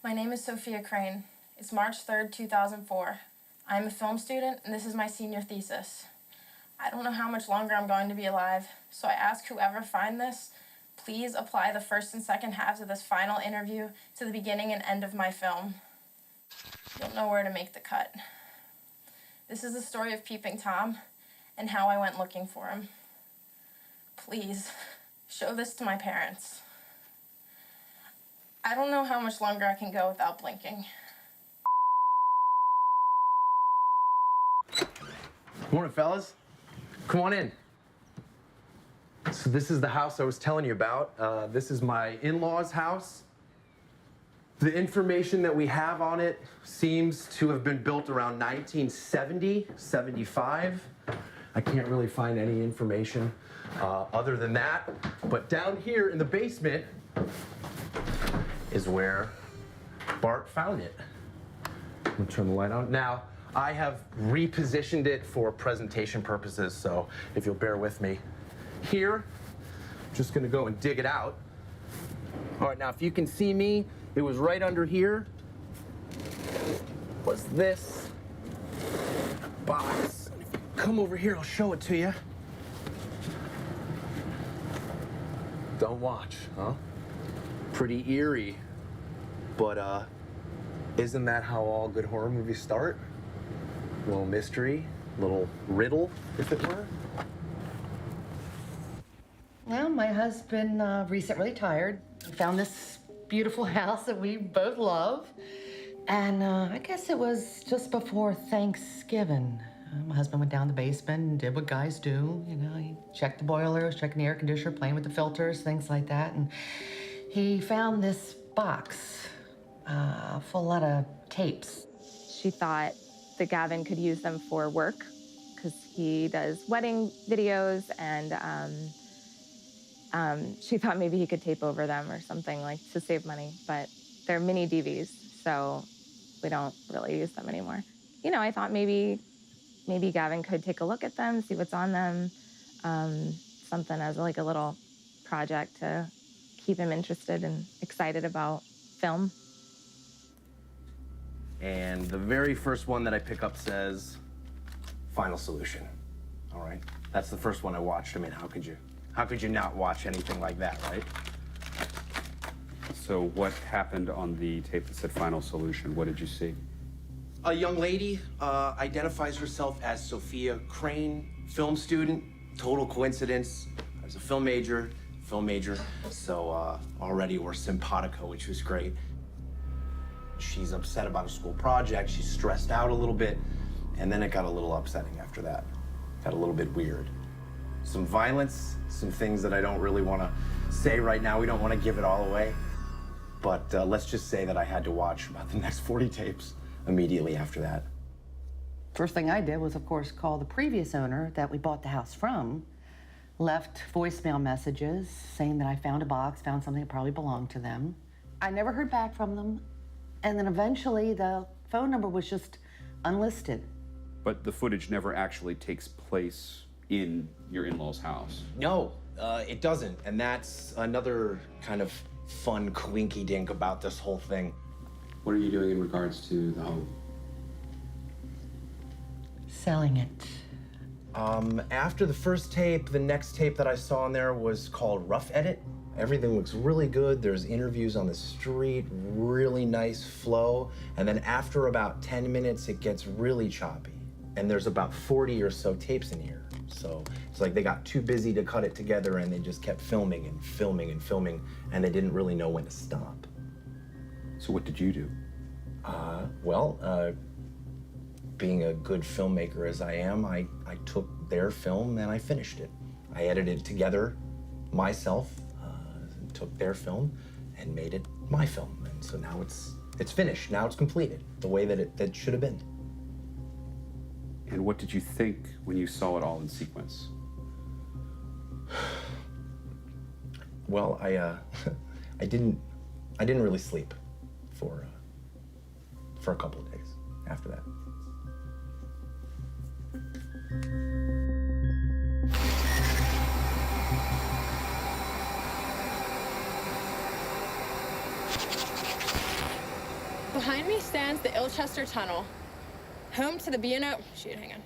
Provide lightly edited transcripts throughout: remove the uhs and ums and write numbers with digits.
My name is Sophia Crane. It's March 3rd, 2004. I'm a film student, and this is my senior thesis. I don't know how much longer I'm going to be alive, so I ask whoever find this, please apply the first and second halves of this final interview to the beginning and end of my film. You'll know where to make the cut. This is the story of Peeping Tom and how I went looking for him. Please, show this to my parents. I don't know how much longer I can go without blinking. Morning, fellas. Come on in. So this is the house I was telling you about. This is my in-laws' house. The information that we have on it seems to have been built around 1970, 75. I can't really find any information other than that. But down here in the basement is where Bart found it. I'm gonna turn the light on. Now, I have repositioned it for presentation purposes, so if you'll bear with me. Here, I'm just gonna go and dig it out. All right, now if you can see me, it was right under here. Was this box. And if you come over here, I'll show it to you. Don't watch, huh? Pretty eerie, but isn't that how all good horror movies start? A little mystery, a little riddle, if it were. Well, my husband recently retired. He found this beautiful house that we both love. And I guess it was just before Thanksgiving. My husband went down the basement and did what guys do. You know, he checked the boilers, checking the air conditioner, playing with the filters, things like that. And he found this box full of a lot of tapes. She thought that Gavin could use them for work because he does wedding videos, and she thought maybe he could tape over them or something, like, to save money. But they're mini DVs, so we don't really use them anymore. You know, I thought maybe Gavin could take a look at them, see what's on them, something as like a little project to keep him interested and excited about film. And the very first one that I pick up says, Final Solution. All right, that's the first one I watched. I mean, how could you not watch anything like that, right? So what happened on the tape that said Final Solution? What did you see? A young lady identifies herself as Sophia Crane, film student. Total coincidence. I was a film major, so already we're simpatico, which was great. She's upset about a school project. She's stressed out a little bit, and then it got a little upsetting after that. Got a little bit weird. Some violence, some things that I don't really want to say right now. We don't want to give it all away. But let's just say that I had to watch about the next 40 tapes immediately after that. First thing I did was, of course, call the previous owner that we bought the house from, left voicemail messages saying that I found a box, found something that probably belonged to them. I never heard back from them, and then eventually the phone number was just unlisted. But the footage never actually takes place in your in-laws' house. No, it doesn't, and that's another kind of fun coinky-dink about this whole thing. What are you doing in regards to the home? Selling it. After the first tape, the next tape that I saw in there was called Rough Edit. Everything looks really good. There's interviews on the street, really nice flow. And then after about 10 minutes, it gets really choppy. And there's about 40 or so tapes in here. So it's like they got too busy to cut it together and they just kept filming and filming and filming, and they didn't really know when to stop. So what did you do? Being a good filmmaker as I am, I took their film and I finished it. I edited it together myself, took their film and made it my film. And so now it's finished, now it's completed, the way that it should have been. And what did you think when you saw it all in sequence? Well, I didn't really sleep for a couple of days after that. Behind me stands the Ilchester Tunnel, home to the B&O. Shoot, hang on.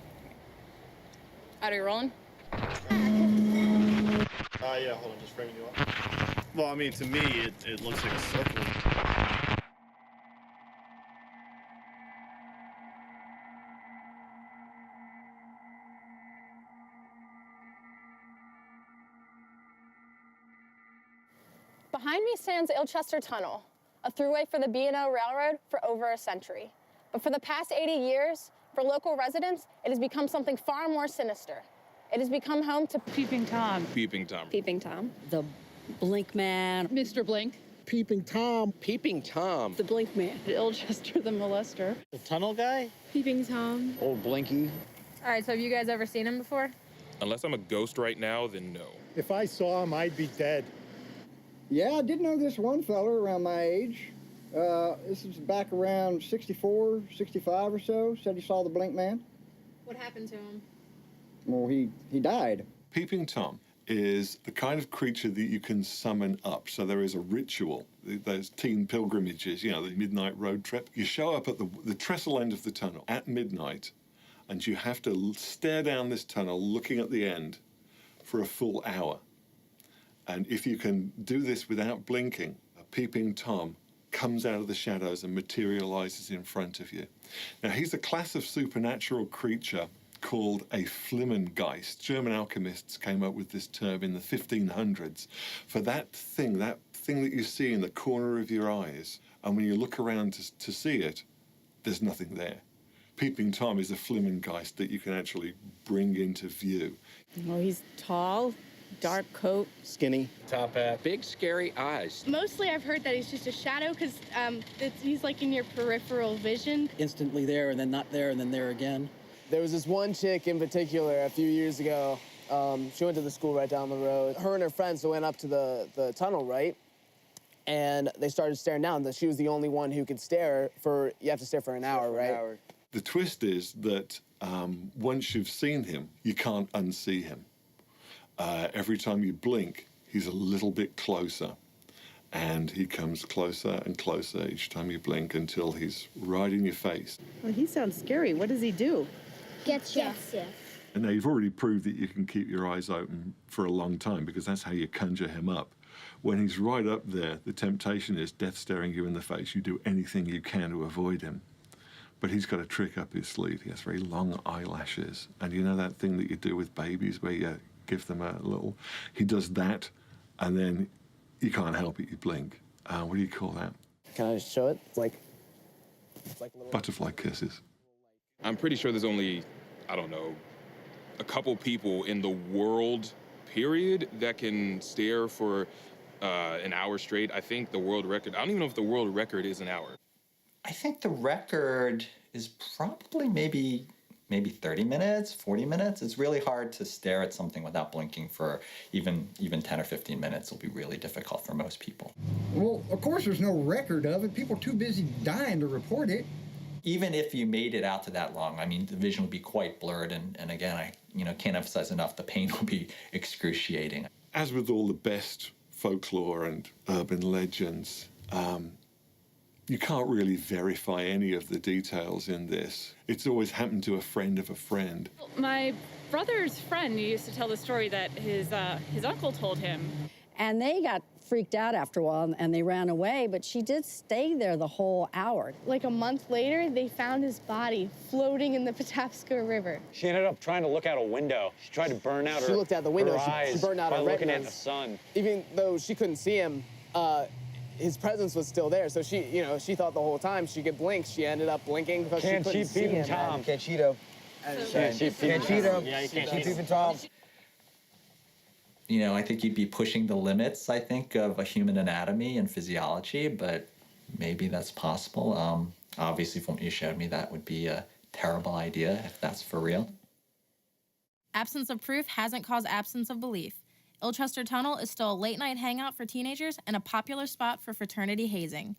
Are you rolling? Yeah, hold on, just framing you up. Well, I mean, to me, it looks like a circle. Behind me stands Ilchester Tunnel, a throughway for the B&O Railroad for over a century. But for the past 80 years, for local residents, it has become something far more sinister. It has become home to Peeping Tom. Peeping Tom. Peeping Tom. The Blink Man. Mr. Blink. Peeping Tom. Peeping Tom. The Blink Man. Ilchester the Molester. The tunnel guy? Peeping Tom. Old Blinky. All right, so have you guys ever seen him before? Unless I'm a ghost right now, then no. If I saw him, I'd be dead. Yeah, I did know this one fella around my age. This is back around 64, 65 or so. Said he saw the Blink Man. What happened to him? Well, he died. Peeping Tom is the kind of creature that you can summon up. So there is a ritual, those teen pilgrimages, you know, the midnight road trip. You show up at the trestle end of the tunnel at midnight, and you have to stare down this tunnel looking at the end for a full hour. And if you can do this without blinking, a Peeping Tom comes out of the shadows and materializes in front of you. Now, he's a class of supernatural creature called a Flimmengeist. German alchemists came up with this term in the 1500s for that thing that you see in the corner of your eyes, and when you look around to see it, there's nothing there. Peeping Tom is a Flimmengeist that you can actually bring into view. Oh, he's tall, dark coat. Skinny. Top hat. Big, scary eyes. Mostly I've heard that he's just a shadow because he's like in your peripheral vision. Instantly there and then not there and then there again. There was this one chick in particular a few years ago. She went to the school right down the road. Her and her friends went up to the tunnel, right? And they started staring down. She was the only one who could stare for, you have to stare for an hour, right? The twist is that once you've seen him, you can't unsee him. Every time you blink, he's a little bit closer. And he comes closer and closer each time you blink until he's right in your face. Well, he sounds scary. What does he do? Get you. And now you've already proved that you can keep your eyes open for a long time because that's how you conjure him up. When he's right up there, the temptation is death staring you in the face. You do anything you can to avoid him. But he's got a trick up his sleeve. He has very long eyelashes. And you know that thing that you do with babies where you give them a little... He does that, and then you can't help it, you blink. What do you call that? Can I just show it? It's like little... Butterfly kisses. I'm pretty sure there's only, I don't know, a couple people in the world, period, that can stare for an hour straight. I think the world record, I don't even know if the world record is an hour. I think the record is probably maybe 30 minutes, 40 minutes. It's really hard to stare at something without blinking for even 10 or 15 minutes. It'll be really difficult for most people. Well, of course there's no record of it. People are too busy dying to report it. Even if you made it out to that long, I mean, the vision would be quite blurred. And again, I can't emphasize enough, the pain will be excruciating. As with all the best folklore and urban legends, you can't really verify any of the details in this. It's always happened to a friend of a friend. My brother's friend used to tell the story that his uncle told him. And they got freaked out after a while and they ran away, but she did stay there the whole hour. Like a month later, they found his body floating in the Patapsco River. She ended up trying to look out a window. She tried to burn out She looked out the window. She burned out her looking at retinas. the sun. Even though she couldn't see him, his presence was still there. So she thought the whole time she could blink. She ended up blinking because she couldn't see him. Tom. Can't cheat him. Can't cheat him. Yeah, you can't cheat Peeping Tom. I think you'd be pushing the limits, I think, of a human anatomy and physiology, but maybe that's possible. Obviously, from what you showed me, that would be a terrible idea if that's for real. Absence of proof hasn't caused absence of belief. Ilchester Tunnel is still a late-night hangout for teenagers and a popular spot for fraternity hazing.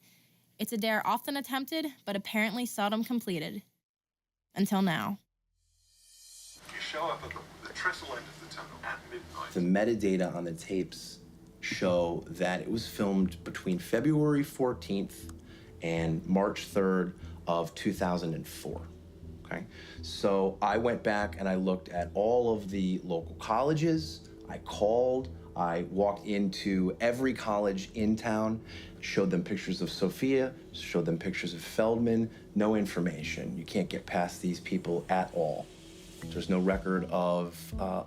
It's a dare often attempted, but apparently seldom completed. Until now. You show up at the trestle end of the tunnel at midnight. The metadata on the tapes show that it was filmed between February 14th and March 3rd of 2004. Okay, so I went back and I looked at all of the local colleges. I called, I walked into every college in town, showed them pictures of Sophia, showed them pictures of Feldman, no information. You can't get past these people at all. There's no record of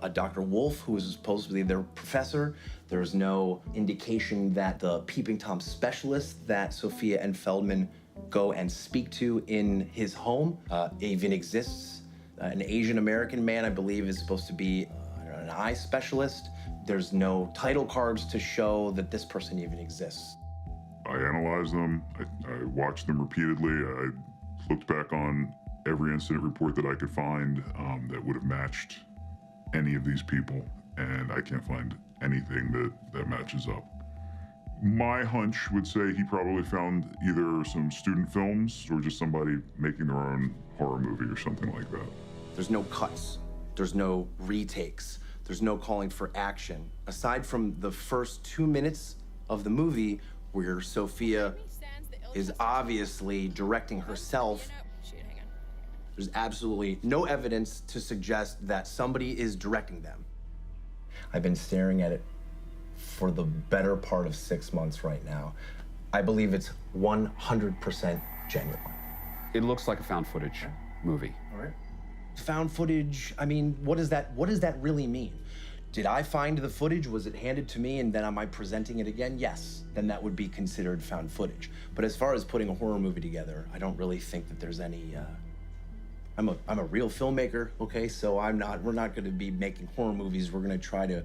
a Dr. Wolf, who was supposedly their professor. There's no indication that the Peeping Tom specialist that Sophia and Feldman go and speak to in his home even exists. An Asian American man, I believe, is supposed to be an eye specialist. There's no title cards to show that this person even exists. I analyzed them, I watched them repeatedly, I looked back on every incident report that I could find that would have matched any of these people, and I can't find anything that matches up. My hunch would say he probably found either some student films or just somebody making their own horror movie or something like that. There's no cuts, there's no retakes, there's no calling for action. Aside from the first 2 minutes of the movie where Sophia is obviously directing herself, there's absolutely no evidence to suggest that somebody is directing them. I've been staring at it for the better part of 6 months right now. I believe it's 100% genuine. It looks like a found footage movie. All right. Found footage, I mean, what does that really mean? Did I find the footage? Was it handed to me and then am I presenting it again? Yes, then that would be considered found footage. But as far as putting a horror movie together, I don't really think that there's any, I'm a real filmmaker, okay? So we're not gonna be making horror movies. We're gonna try to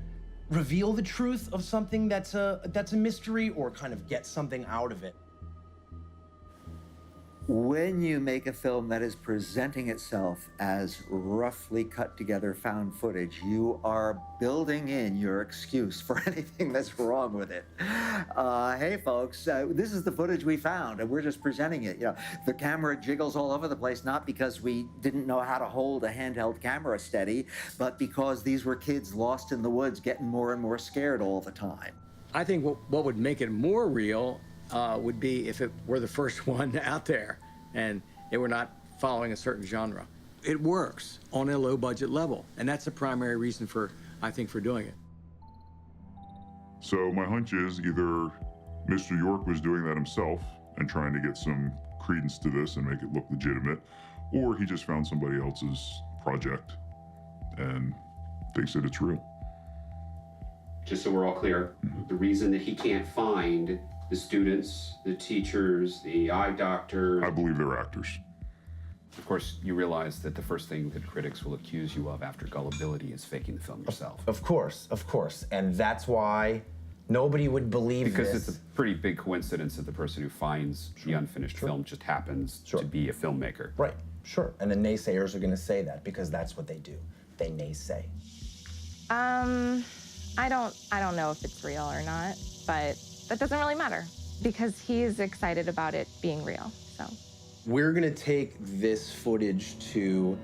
reveal the truth of something that's a mystery or kind of get something out of it. When you make a film that is presenting itself as roughly cut together found footage, you are building in your excuse for anything that's wrong with it. Hey folks, this is the footage we found and we're just presenting it. You know, the camera jiggles all over the place, not because we didn't know how to hold a handheld camera steady, but because these were kids lost in the woods getting more and more scared all the time. I think what would make it more real would be if it were the first one out there and they were not following a certain genre. It works on a low budget level, and that's the primary reason I think for doing it. So my hunch is either Mr. York was doing that himself and trying to get some credence to this and make it look legitimate, or he just found somebody else's project and thinks that it's real. Just so we're all clear, the reason that he can't find the students, the teachers, the eye doctor... I believe they're actors. Of course, you realize that the first thing that critics will accuse you of after gullibility is faking the film yourself. Of course. And that's why nobody would believe because this. It's a pretty big coincidence that the person who finds the unfinished film just happens to be a filmmaker. Right, sure. And the naysayers are gonna say that because that's what they do. They naysay. I don't know if it's real or not, but that doesn't really matter because he's excited about it being real, so. We're gonna take this footage to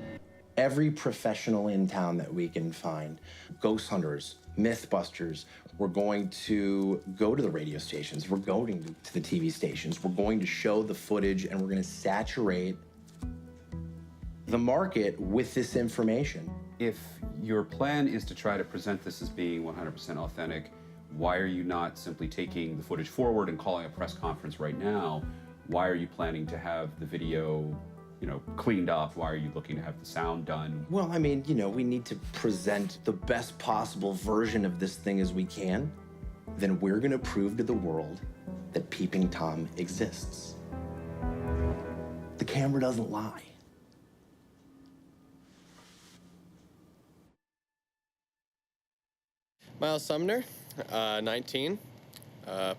every professional in town that we can find. Ghost hunters, mythbusters. We're going to go to the radio stations. We're going to the TV stations. We're going to show the footage and we're gonna saturate the market with this information. If your plan is to try to present this as being 100% authentic, why are you not simply taking the footage forward and calling a press conference right now? Why are you planning to have the video, cleaned up? Why are you looking to have the sound done? Well, I mean, we need to present the best possible version of this thing as we can. Then we're gonna prove to the world that Peeping Tom exists. The camera doesn't lie. Miles Sumner, 19,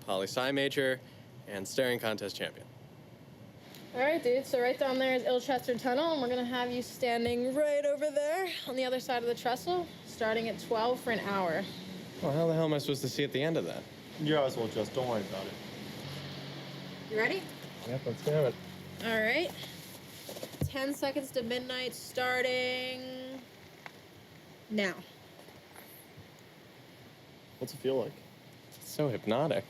poli-sci major, and staring contest champion. All right, dude, so right down there is Ilchester Tunnel, and we're gonna have you standing right over there on the other side of the trestle, starting at 12 for an hour. Well, how the hell am I supposed to see at the end of that? Your eyes will adjust, don't worry about it. You ready? Yep, let's do it. All right. 10 seconds to midnight, starting now. What's it feel like? It's so hypnotic.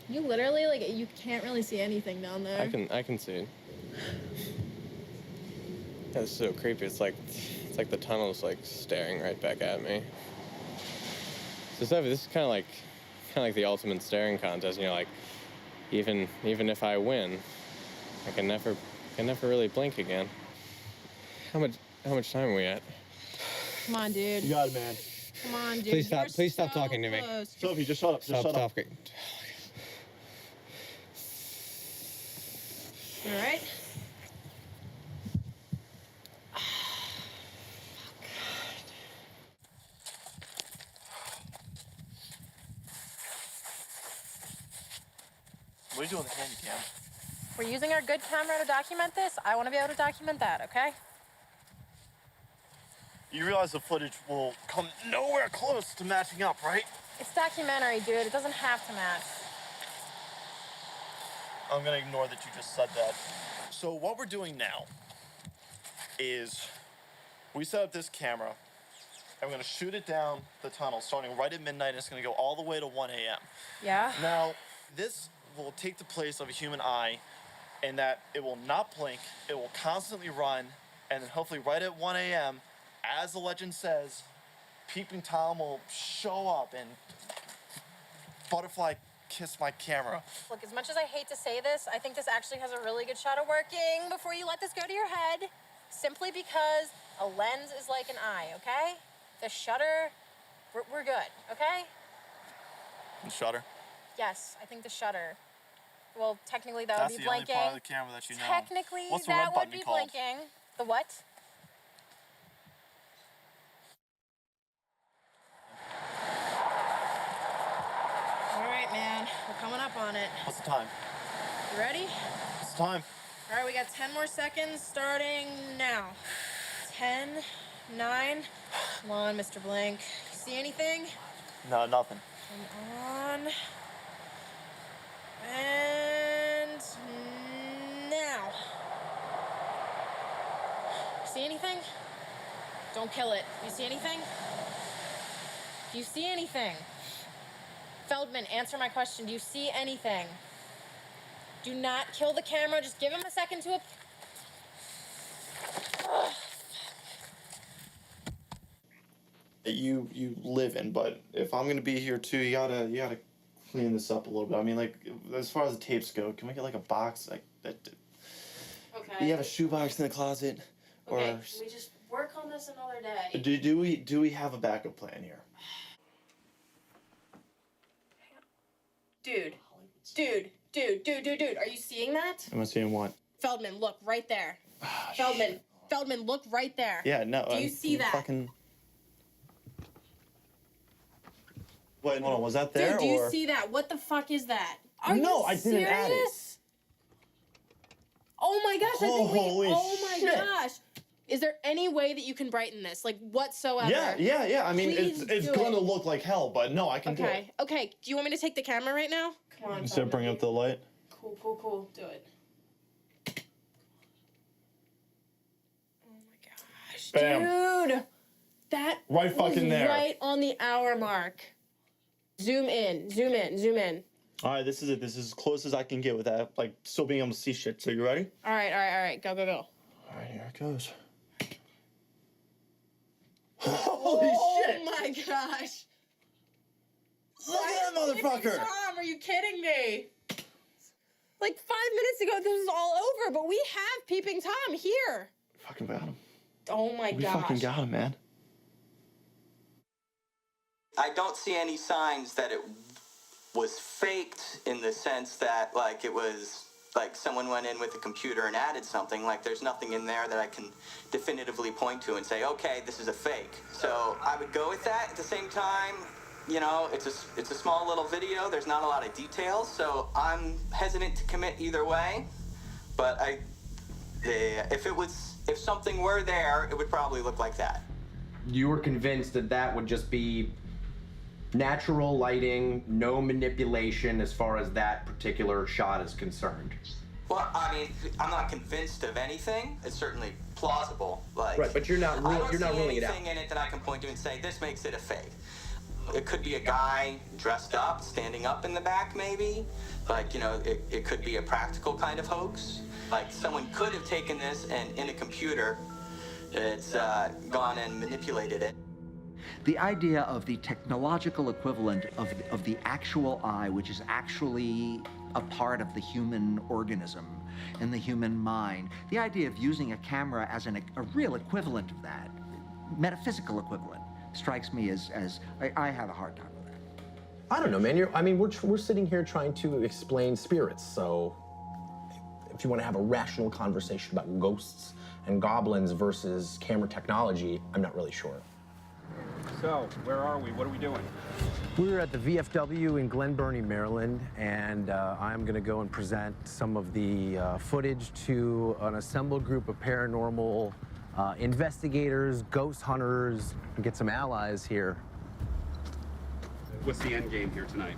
You literally, like, you can't really see anything down there. I can see it. That's so creepy. It's like the tunnel's like staring right back at me. So Sophie, this is kind of like the ultimate staring contest. You know, like even if I win, I can never really blink again. How much time are we at? Come on, dude. You got it, man. Come on, dude. Please stop talking to me. Sophie, just shut up. Just shut up. You all right? What are you doing with the handy cam? We're using our good camera to document this. I want to be able to document that, okay? You realize the footage will come nowhere close to matching up, right? It's documentary, dude. It doesn't have to match. I'm gonna ignore that you just said that. So what we're doing now is we set up this camera and we're gonna shoot it down the tunnel starting right at midnight and it's gonna go all the way to 1 a.m. Yeah? Now, this will take the place of a human eye in that it will not blink, it will constantly run, and then hopefully right at 1 a.m., as the legend says, Peeping Tom will show up and butterfly kiss my camera. Look, as much as I hate to say this, I think this actually has a really good shot of working before you let this go to your head. Simply because a lens is like an eye, okay? The shutter, we're good, okay? The shutter? Yes, I think the shutter. Well, technically that That's would be the only blinking. part of the camera that you know. Technically, What's the that red would button be called? blinking. The what? All right, man. We're coming up on it. What's the time? You ready? What's the time? All right, we got 10 more seconds starting now. 10, 9. Come on, Mr. Blink. You see anything? No, nothing. Come on. And now. See anything? Don't kill it. Do you see anything? Do you see anything? Feldman, answer my question. Do you see anything? Do not kill the camera. Just give him a second to... You live in, but if I'm gonna be here too, you gotta clean this up a little bit. I mean, like, as far as the tapes go, can we get like a box like that? Okay. You have a shoebox in the closet, or Okay, can we just work on this another day? do we have a backup plan here? Dude, are you seeing that? Am I seeing what? Feldman, look right there. Feldman, look right there. Yeah, no. Do you see that? Fucking... Wait, hold on. Was that there? Dude, do you or... see that? What the fuck is that? Are No, you I didn't add it. serious? Oh my gosh! I think Holy oh my shit. gosh! Is there any way that you can brighten this, like whatsoever? Yeah. I mean, Please it's do gonna it. look like hell, but no, I can do it. Okay. Do you want me to take the camera right now? Come on. Instead of bringing up the light. Cool. Do it. Oh my gosh, Bam. dude! That Right fucking was there. right on the hour mark. Zoom in. All right, this is it. This is as close as I can get with that, like still being able to see shit. So you ready? All right. Go. All right, here it goes. Holy shit! Oh my gosh! Look at that motherfucker! Tom, are you kidding me? Like 5 minutes ago, this was all over, but we have Peeping Tom here. Fucking got him. Oh my We gosh. fucking got him, man. I don't see any signs that it was faked in the sense that, like, it was, like, someone went in with a computer and added something. Like, there's nothing in there that I can definitively point to and say, okay, this is a fake. So I would go with that. At the same time, you know, it's a small little video. There's not a lot of details, so I'm hesitant to commit either way. But if something were there, it would probably look like that. You were convinced that that would just be natural lighting, no manipulation as far as that particular shot is concerned. Well, I mean, I'm not convinced of anything. It's certainly plausible. Like, Right, but you're not ruling it out. anything in it that I can point to and say this makes it a fake. It could be a guy dressed up, standing up in the back, maybe. Like, you know, it could be a practical kind of hoax. Like, someone could have taken this and in a computer, it's gone and manipulated it. The idea of the technological equivalent of the actual eye, which is actually a part of the human organism and the human mind, the idea of using a camera as a real equivalent of that, metaphysical equivalent, strikes me as I have a hard time with that. I don't know, man. I mean, we're sitting here trying to explain spirits, so if you want to have a rational conversation about ghosts and goblins versus camera technology, I'm not really sure. So, where are we? What are we doing? We're at the VFW in Glen Burnie, Maryland, and I'm going to go and present some of the footage to an assembled group of paranormal investigators, ghost hunters, and get some allies here. What's the end game here tonight?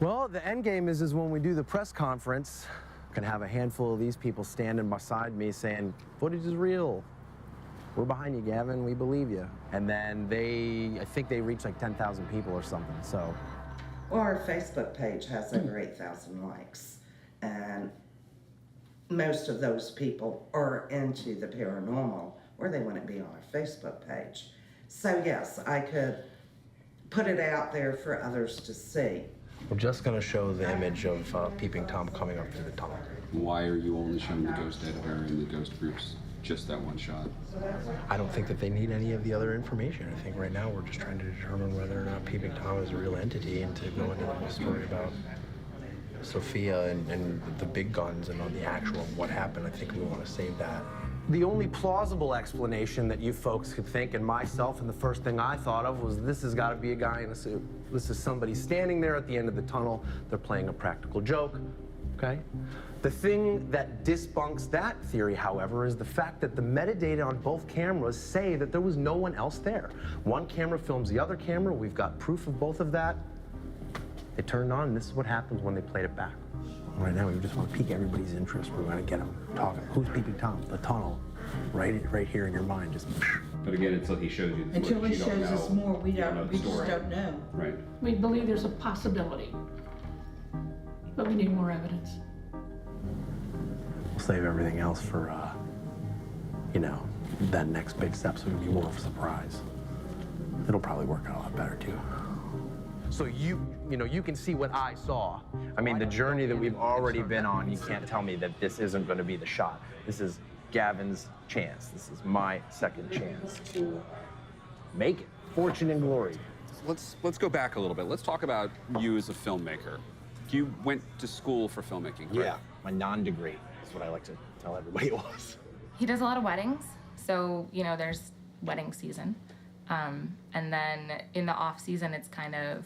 Well, the end game is when we do the press conference, I can have a handful of these people standing beside me saying, footage is real. We're behind you, Gavin. We believe you. And then I think they reach like 10,000 people or something, so. Well, our Facebook page has over 8,000 likes. And most of those people are into the paranormal, or they wouldn't be on our Facebook page. So yes, I could put it out there for others to see. We're just going to show the image of Peeping Tom coming up through the tunnel. Why are you only showing the ghost editor and the ghost groups just that one shot? I don't think that they need any of the other information. I think right now we're just trying to determine whether or not Peeping Tom is a real entity and to go into the whole story about Sophia and the big guns and on the actual what happened. I think we want to save that. The only plausible explanation that you folks could think, and myself, and the first thing I thought of was this has got to be a guy in a suit. This is somebody standing there at the end of the tunnel. They're playing a practical joke, okay? The thing that debunks that theory, however, is the fact that the metadata on both cameras say that there was no one else there. One camera films the other camera. We've got proof of both of that. They turned on, and this is what happens when they played it back. Right now, we just want to pique everybody's interest. We want to get them talking. Who's Peeping Tom? The tunnel, right here in your mind, just. But again, until he shows you the footage, until he shows us more, we just story. don't know. Right. We believe there's a possibility, but we need more evidence. We'll save everything else for, you know, that next big step's going to be more of a surprise. It'll probably work out a lot better too. So you know, you can see what I saw. I mean, the journey that we've already been on, you can't tell me that this isn't going to be the shot. This is Gavin's chance. This is my second chance to make it. Fortune and glory. Let's go back a little bit. Let's talk about you as a filmmaker. You went to school for filmmaking, correct? Yeah, my non-degree. That's what I like to tell everybody it was. He does a lot of weddings, so, you know, there's wedding season. And then in the off season, it's kind of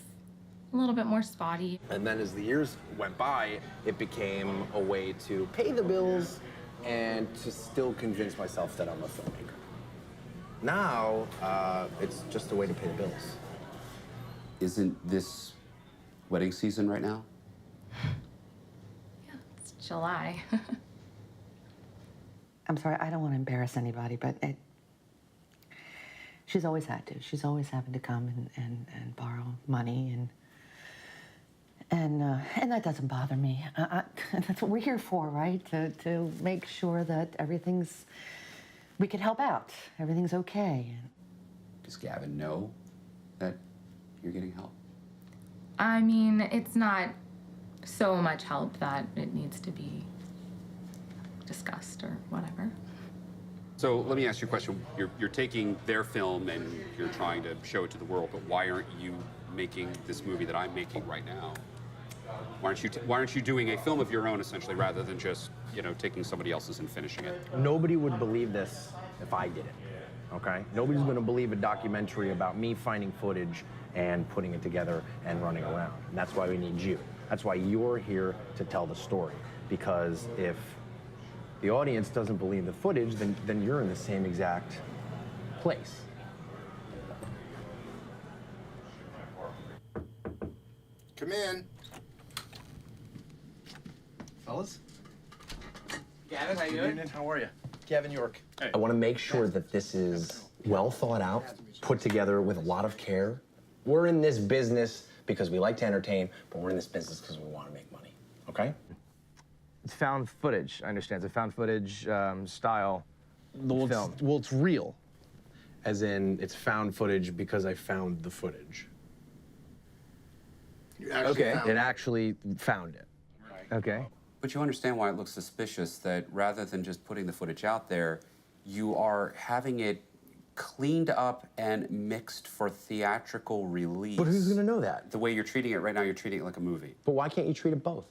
a little bit more spotty. And then as the years went by, it became a way to pay the bills and to still convince myself that I'm a filmmaker. Now, it's just a way to pay the bills. Isn't this wedding season right now? Yeah, it's July. I'm sorry, I don't want to embarrass anybody, but she's always had to. She's always having to come and borrow money, and that doesn't bother me. That's what we're here for, right? To make sure that we can help out. Everything's okay. Does Gavin know that you're getting help? I mean, it's not so much help that it needs to be discussed or whatever. So let me ask you a question. You're taking their film and you're trying to show it to the world, but why aren't you making this movie that I'm making right now? Why aren't you doing a film of your own, essentially, rather than just, you know, taking somebody else's and finishing it? Nobody would believe this if I did it, okay? Nobody's gonna believe a documentary about me finding footage and putting it together and running around. And that's why we need you. That's why you're here to tell the story. Because if the audience doesn't believe the footage, then you're in the same exact place. Come in. Fellas? Gavin, how you doing? How are you? Gavin York. I want to make sure that this is well thought out, put together with a lot of care, We're in this business because we like to entertain, but we're in this business because we want to make money, okay? It's found footage, I understand. It's a found footage style film. Well, it's real. As in, it's found footage because I found the footage. You actually found It actually found it. Right. Okay. But you understand why it looks suspicious that rather than just putting the footage out there, you are having it cleaned up and mixed for theatrical release. But who's gonna know that? The way you're treating it right now, you're treating it like a movie. But why can't you treat it both?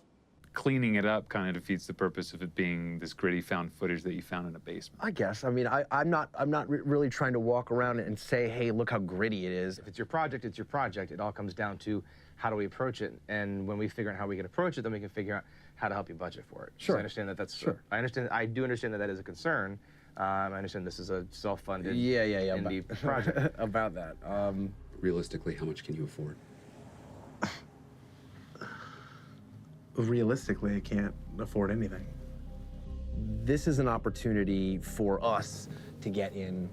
Cleaning it up kind of defeats the purpose of it being this gritty found footage that you found in a basement. I guess. I mean, I'm not really trying to walk around and say, hey, look how gritty it is. If it's your project, it's your project. It all comes down to how do we approach it. And when we figure out how we can approach it, then we can figure out how to help you budget for it. Sure. So I understand that that's, Sure. I do understand that that is a concern. I understand this is a self-funded indie project. About that. Realistically, how much can you afford? Realistically, I can't afford anything. This is an opportunity for us to get in,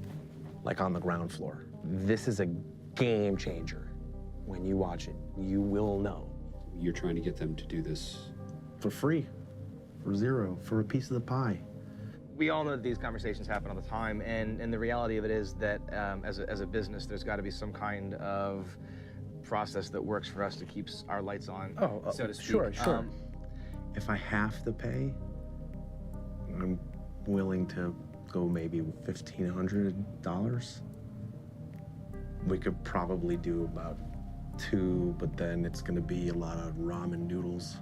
like, on the ground floor. This is a game changer. When you watch it, you will know. You're trying to get them to do this for free, for zero, for a piece of the pie. We all know that these conversations happen all the time, and the reality of it is that as a business, there's got to be some kind of process that works for us to keep our lights on, so to speak. Sure. If I have to pay, I'm willing to go maybe $1,500. We could probably do about 2, but then it's gonna be a lot of ramen noodles.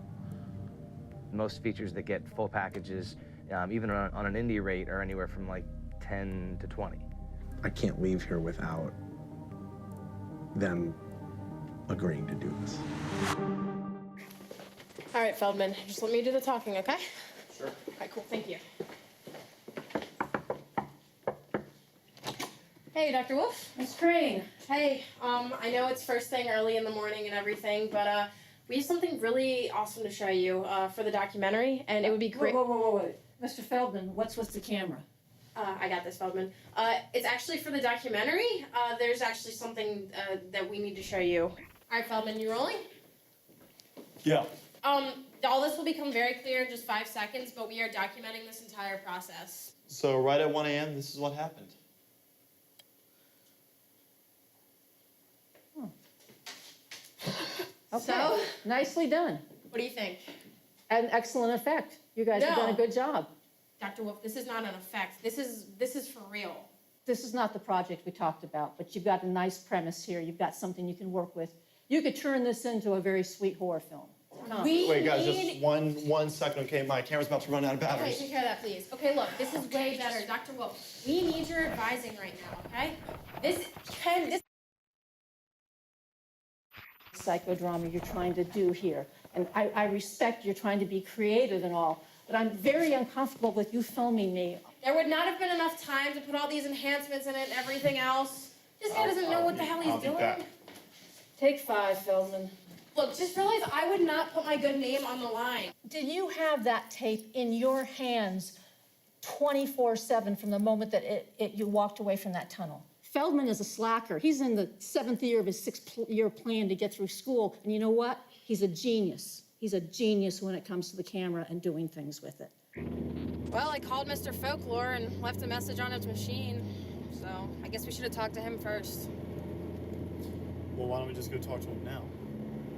Most features that get full packages, even on an indie rate, are anywhere from like 10 to 20. I can't leave here without them agreeing to do this. All right, Feldman, just let me do the talking, okay? Sure. All right, cool, thank you. Hey, Dr. Wolf. Miss Crane. Hey, I know it's first thing early in the morning and everything, but we have something really awesome to show you for the documentary, and it would be great. Whoa. Mr. Feldman, what's with the camera? I got this, Feldman. It's actually for the documentary. There's actually something that we need to show you. All right, Feldman, you rolling? Yeah. All this will become very clear in just 5 seconds, but we are documenting this entire process. So right at 1 a.m., this is what happened. Okay. So? Nicely done. What do you think? An excellent effect. You guys have done a good job. Dr. Wolf, this is not an effect. This is for real. This is not the project we talked about, but you've got a nice premise here. You've got something you can work with. You could turn this into a very sweet horror film. Wait, guys, just one second, okay? My camera's about to run out of Okay, batteries. take care of that, please. Okay, look, this is way better. Dr. Wolf, we need your advising right now, okay? This psychodrama you're trying to do here. And I respect you're trying to be creative and all, but I'm very uncomfortable with you filming me. There would not have been enough time to put all these enhancements in it and everything else. This guy doesn't know what the hell he's doing. Take 5, Feldman. Look, just realize I would not put my good name on the line. Did you have that tape in your hands 24/7 from the moment that you walked away from that tunnel? Feldman is a slacker. He's in the 7th year of his 6-year plan to get through school. And you know what? He's a genius. He's a genius when it comes to the camera and doing things with it. Well, I called Mr. Folklore and left a message on his machine. So I guess we should have talked to him first. Well, why don't we just go talk to him now?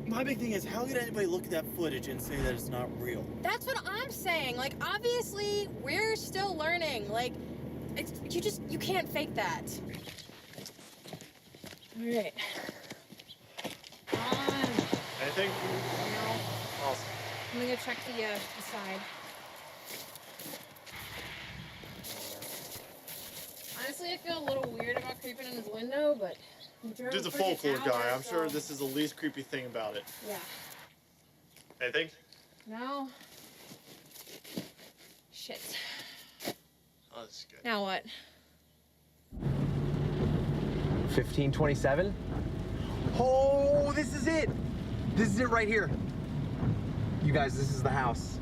My big thing is, how could anybody look at that footage and say that it's not real? That's what I'm saying. Like, obviously, we're still learning. Like, you can't fake that. All right. Anything? No. Awesome. I'm gonna go check the side. Honestly, I feel a little weird about creeping in his window, but... Dude's a folklore guy. I'm sure this is the least creepy thing about it. Yeah. Anything? No. Shit. Oh, this is good. Now what? 1527? Oh, this is it! This is it right here. You guys, this is the house.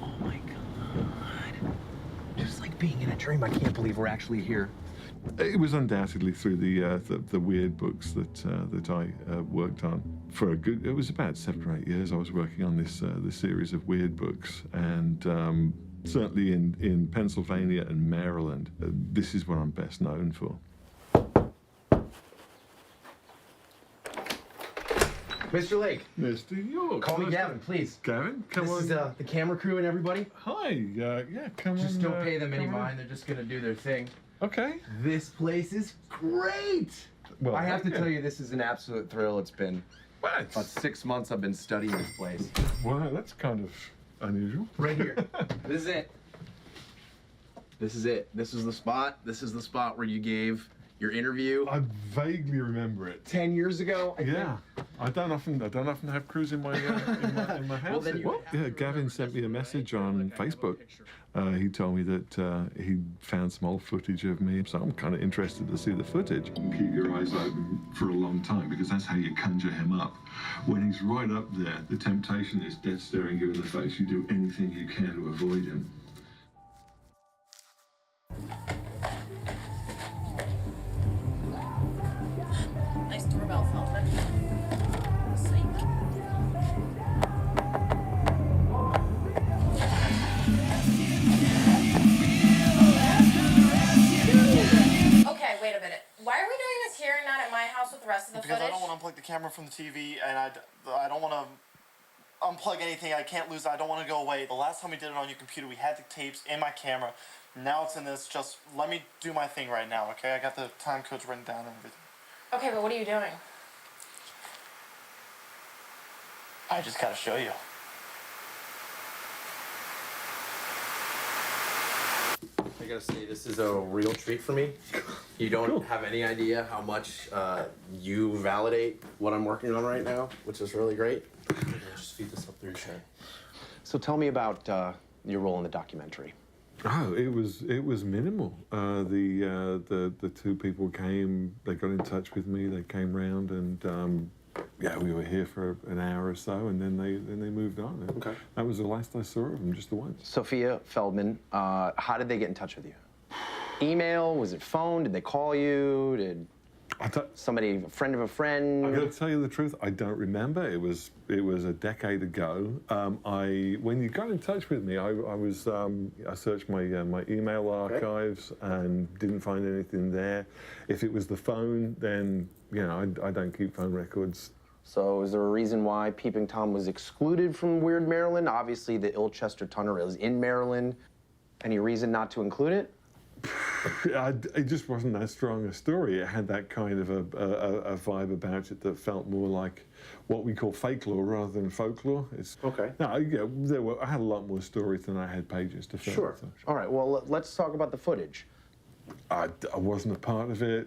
Oh my God. Just like being in a dream. I can't believe we're actually here. It was undoubtedly through the weird books that I worked on for a good. It was about 7 or 8 years. I was working on this series of weird books, and certainly in Pennsylvania and Maryland, this is what I'm best known for. Mr. Lake. Mr. York. Call me Gavin, please. Gavin, come on. This is the camera crew and everybody. Hi. Yeah, come on. Just don't pay them any mind. They're just gonna do their thing. Okay. This place is great. Well, I have to tell you, this is an absolute thrill. It's been what? About 6 months I've been studying this place. Wow, that's kind of unusual. Right here. This is it. This is it. This is the spot. This is the spot where you gave your interview. I vaguely remember it. 10 years ago. I think. I don't often have crews in my in my house. Well, Gavin sent me a message on Facebook. He told me that he found some old footage of me, so I'm kind of interested to see the footage. Keep your eyes open for a long time, because that's how you conjure him up. When he's right up there, the temptation is death staring you in the face. You do anything you can to avoid him. Nice doorbell, Feldman. Okay, wait a minute. Why are we doing this here and not at my house with the rest of the because footage? I don't want to unplug the camera from the TV, and I don't want to unplug anything. I can't lose it. I don't want to go away. The last time we did it on your computer, we had the tapes in my camera. Now it's in this. Just let me do my thing right now, okay? I got the time codes written down and everything. Okay, but what are you doing? I just gotta show you. I gotta say, this is a real treat for me. You don't have any idea how much you validate what I'm working on right now, which is really great. Just feed this up through your chair. So tell me about your role in the documentary. Oh, it was minimal. The two people came. They got in touch with me. They came round, and yeah, we were here for an hour or so, and then they moved on. Okay. That was the last I saw of them, just the once. Sophia Feldman, how did they get in touch with you? Email? Was it phone? Did they call you? Did somebody, a friend of a friend? I got to tell you the truth, I don't remember. It was a decade ago. When you got in touch with me, I searched my email archives and didn't find anything there. If it was the phone, then I don't keep phone records. So is there a reason why Peeping Tom was excluded from Weird Maryland? Obviously, the Ilchester Tunnel is in Maryland. Any reason not to include it? It just wasn't that strong a story. It had that kind of a vibe about it that felt more like what we call fake lore rather than folklore. Okay. No, I had a lot more stories than I had pages to fill. Sure. All right, well, let's talk about the footage. I wasn't a part of it.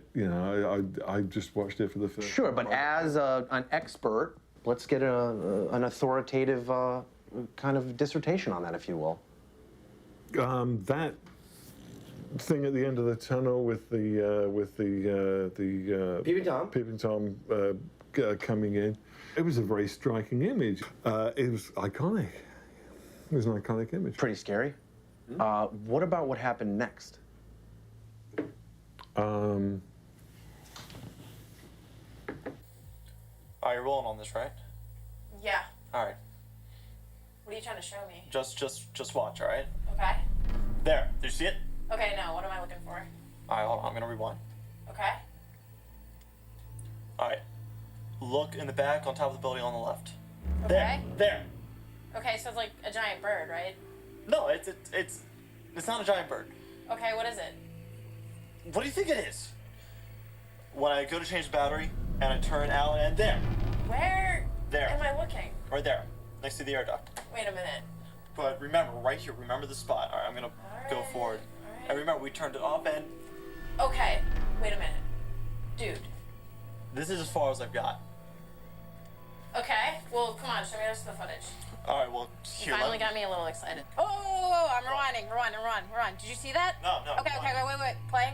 I just watched it for the first. Sure, but as an expert, let's get an authoritative kind of dissertation on that, if you will. That thing at the end of the tunnel with the Peeping Tom coming in. It was a very striking image. It was iconic. It was an iconic image. Pretty scary. What about what happened next? Alright, you're rolling on this, right? Yeah. Alright. What are you trying to show me? Just watch, alright? Okay. There. Did you see it? Okay, no, what am I looking for? Alright, hold on. I'm gonna rewind. Okay. Alright. Look in the back on top of the building on the left. Okay. There. Okay, so it's like a giant bird, right? No, it's not a giant bird. Okay, what is it? What do you think it is? When I go to change the battery and I turn out and there. Where There. am I looking? Right there. Next to the air duct. Wait a minute. But remember, right here, remember the spot. Alright, I'm gonna go forward. And remember, we turned it off and Okay, wait a minute. Dude. this is as far as I've got. Okay, well, come on, show me the rest of the footage. Alright, well, You here, finally got me a little excited. Oh, I'm rewinding. Rewind. Did you see that? No. Okay, wait. Play.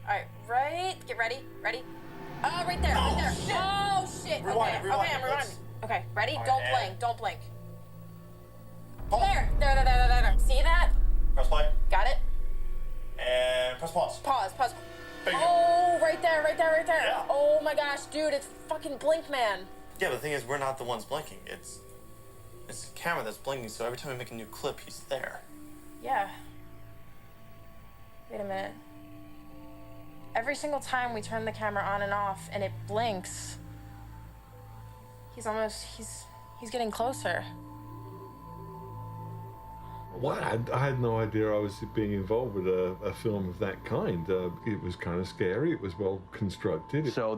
Alright, right. Get ready. Oh, right there. Shit. Oh, shit. Rewind, Okay, rewind. I'm rewinding. Okay, ready? Alright, Don't and- blink. There. See that? Press play. Got it? And press pause. Pause. Bingo. Oh, right there. Yeah. Oh my gosh, dude, it's fucking Blink Man. Yeah, but the thing is, we're not the ones blinking. It's the camera that's blinking, so every time we make a new clip, he's there. Yeah. Wait a minute. Every single time we turn the camera on and off and it blinks, he's getting closer. What? I had no idea I was being involved with a film of that kind. It was kind of scary. It was well constructed. So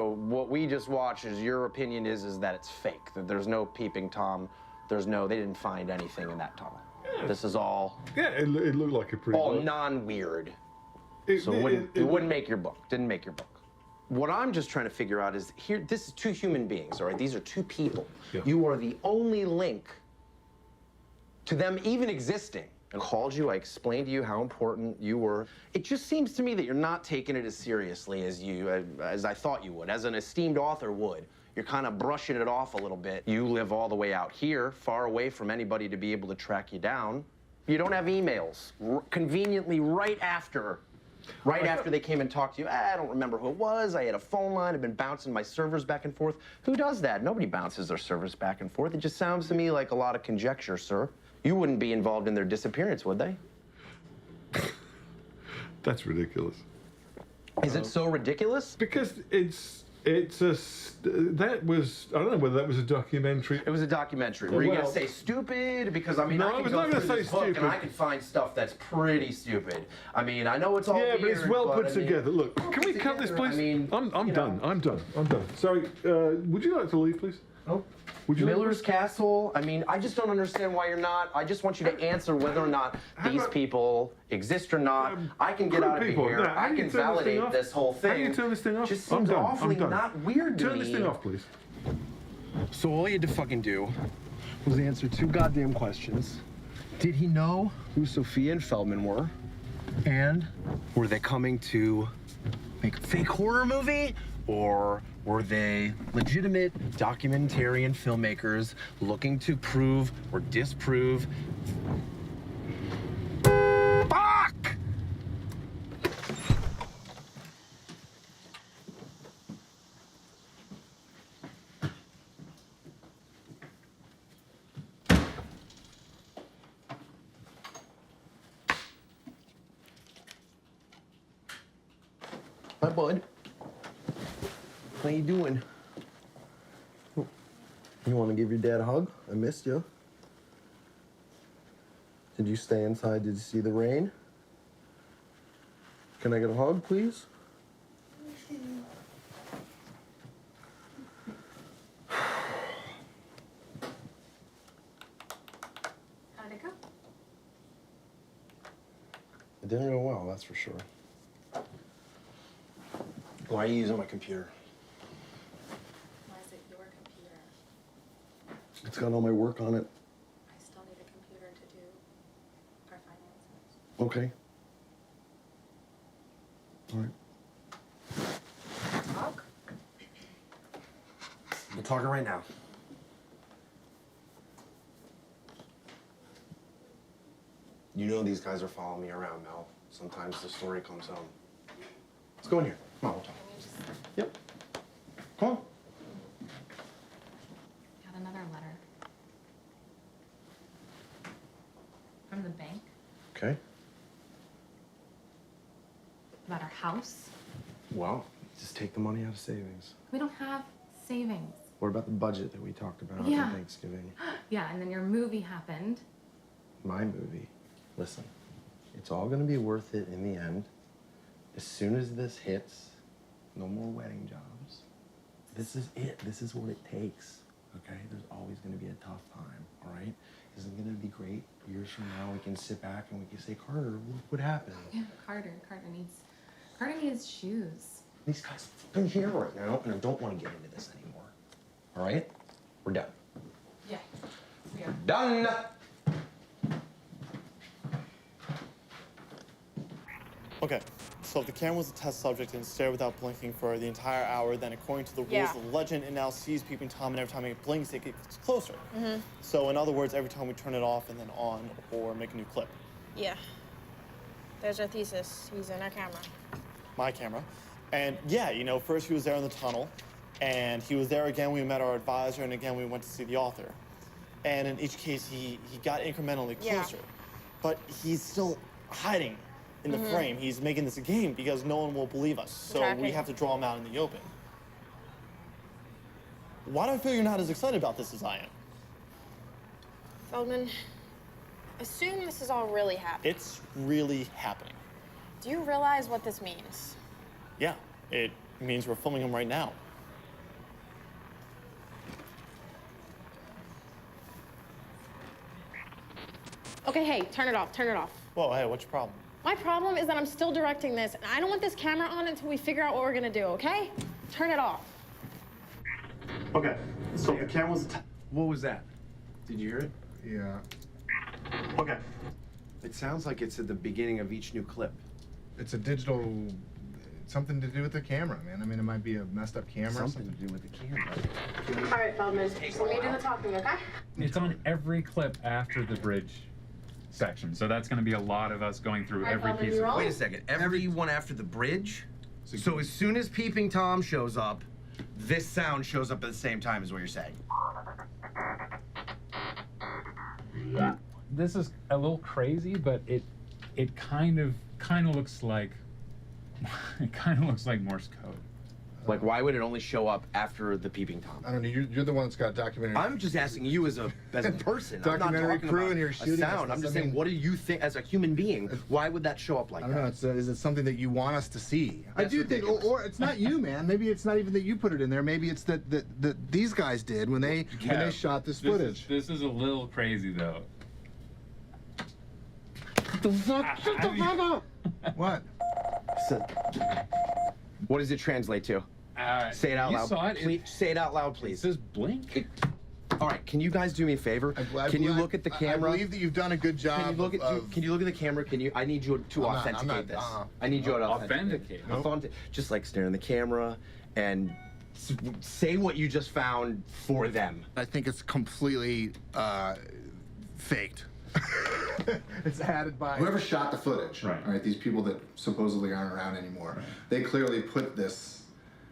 what we just watched is your opinion is that it's fake, that there's no Peeping Tom, they didn't find anything in that tunnel. Yeah. This is all... Yeah, it looked like a pretty... All non-weird. So it wouldn't make your book, didn't make your book. What I'm just trying to figure out is, this is two human beings, all right? These are two people. Yeah. You are the only link to them even existing. I called you, I explained to you how important you were. It just seems to me that you're not taking it as seriously as I thought you would, as an esteemed author would. You're kind of brushing it off a little bit. You live all the way out here, far away from anybody to be able to track you down. You don't have emails. Conveniently, right after they came and talked to you, I don't remember who it was. I had a phone line. I've been bouncing my servers back and forth. Who does that? Nobody bounces their servers back and forth. It just sounds to me like a lot of conjecture, sir. You wouldn't be involved in their disappearance, would they? That's ridiculous. Is it so ridiculous? Because that was, I don't know whether that was a documentary. It was a documentary. Were you going to say stupid? Because, I mean, no, I can go through this book and I can find stuff that's pretty stupid. I mean, I know it's all weird, but it's well put I mean, together. Look, can we cut this, please? I mean, I'm done. I'm done. Sorry, would you like to leave, please? Oh. Would you Miller's Castle? I mean, I just don't understand why you're not. I just want you to answer whether or not these people exist or not. I can get out of here. No, I can validate this whole thing. How do you turn this thing off? Just seems awfully not weird to me. Turn this thing off, please. So all you had to fucking do was answer 2 goddamn questions. Did he know who Sophia and Feldman were? And were they coming to make a fake horror movie? Or were they legitimate documentarian filmmakers looking to prove or disprove? Fuck! Hi, bud. How you doing? You want to give your dad a hug? I missed you. Did you stay inside? Did you see the rain? Can I get a hug, please? How'd it go? It didn't go well, that's for sure. Why are you using my computer? Why is it your computer? It's got all my work on it. I still need a computer to do our finances. Okay. All right. Talk? We're talking right now. You know these guys are following me around, Mel. Sometimes the story comes home. Let's go in here. Come on, we'll talk. Yep. Come on. Got another letter. From the bank Okay. about our house. Well, just take the money out of savings. We don't have savings. What about the budget that we talked about Yeah. on Thanksgiving? Yeah, and then your movie happened. My movie. Listen, it's all gonna be worth it in the end. As soon as this hits, no more wedding jobs. This is it. This is what it takes. Okay? There's always gonna be a tough time, all right? Isn't it gonna be great? Years from now, we can sit back and we can say, Carter, what happened? Yeah, Carter needs shoes. These guys are in here right now, and I don't want to get into this anymore. All right? We're done. Yeah. We're done! Okay, so if the camera was a test subject and stared without blinking for the entire hour, then according to the rules of the legend, it now sees Peeping Tom, and every time it blinks, it gets closer. Mm-hmm. So in other words, every time we turn it off and then on or make a new clip. Yeah. There's our thesis. He's in our camera. My camera. And yeah, you know, first he was there in the tunnel, and he was there again when we met our advisor, and again we went to see the author. And in each case, he got incrementally closer. But he's still hiding in the frame. He's making this a game because no one will believe us. So we have to draw him out in the open. Why do I feel you're not as excited about this as I am? Feldman, assume this is all really happening. It's really happening. Do you realize what this means? Yeah, it means we're filming him right now. Okay, hey, turn it off, turn it off. Whoa, hey, what's your problem? My problem is that I'm still directing this, and I don't want this camera on until we figure out what we're gonna do, okay? Turn it off. Okay, so the camera's... What was that? Did you hear it? Yeah. Okay. It sounds like it's at the beginning of each new clip. It's a digital... Something to do with the camera, man. I mean, it might be a messed up camera. Something to do with the camera. All right, Feldman, let me do the talking, okay? It's on every clip after the bridge section, so that's going to be a lot of us going through every piece of. Wait a second. Everyone after the bridge? So as soon as Peeping Tom shows up, this sound shows up at the same time, is what you're saying? This is a little crazy, but it kind of looks like Morse code. Like, why would it only show up after the Peeping Tom? I don't know. You're the one that's got documentary. I'm just asking you as a person. Documentary I'm not talking crew about and you're a shooting sound. I'm just saying, what do you think as a human being? Why would that show up like I don't know. Is it something that you want us to see? I do think, or it's not you, man. Maybe it's not even that you put it in there. Maybe it's that these guys did when they shot this footage. This is a little crazy, though. Shut the fuck up! What? What does it translate to? Say it out you loud. Saw it. Please, say it out loud, please. It says blink. All right, can you guys do me a favor? Can you look at the camera? I believe that you've done a good job. Can you look at? Can you look at the camera? Can you? I need you to authenticate this. I need you to authenticate. Just like stare in the camera and say what you just found for them. I think it's completely faked. It's added by whoever shot the footage. Right. These people that supposedly aren't around anymore. Right. They clearly put this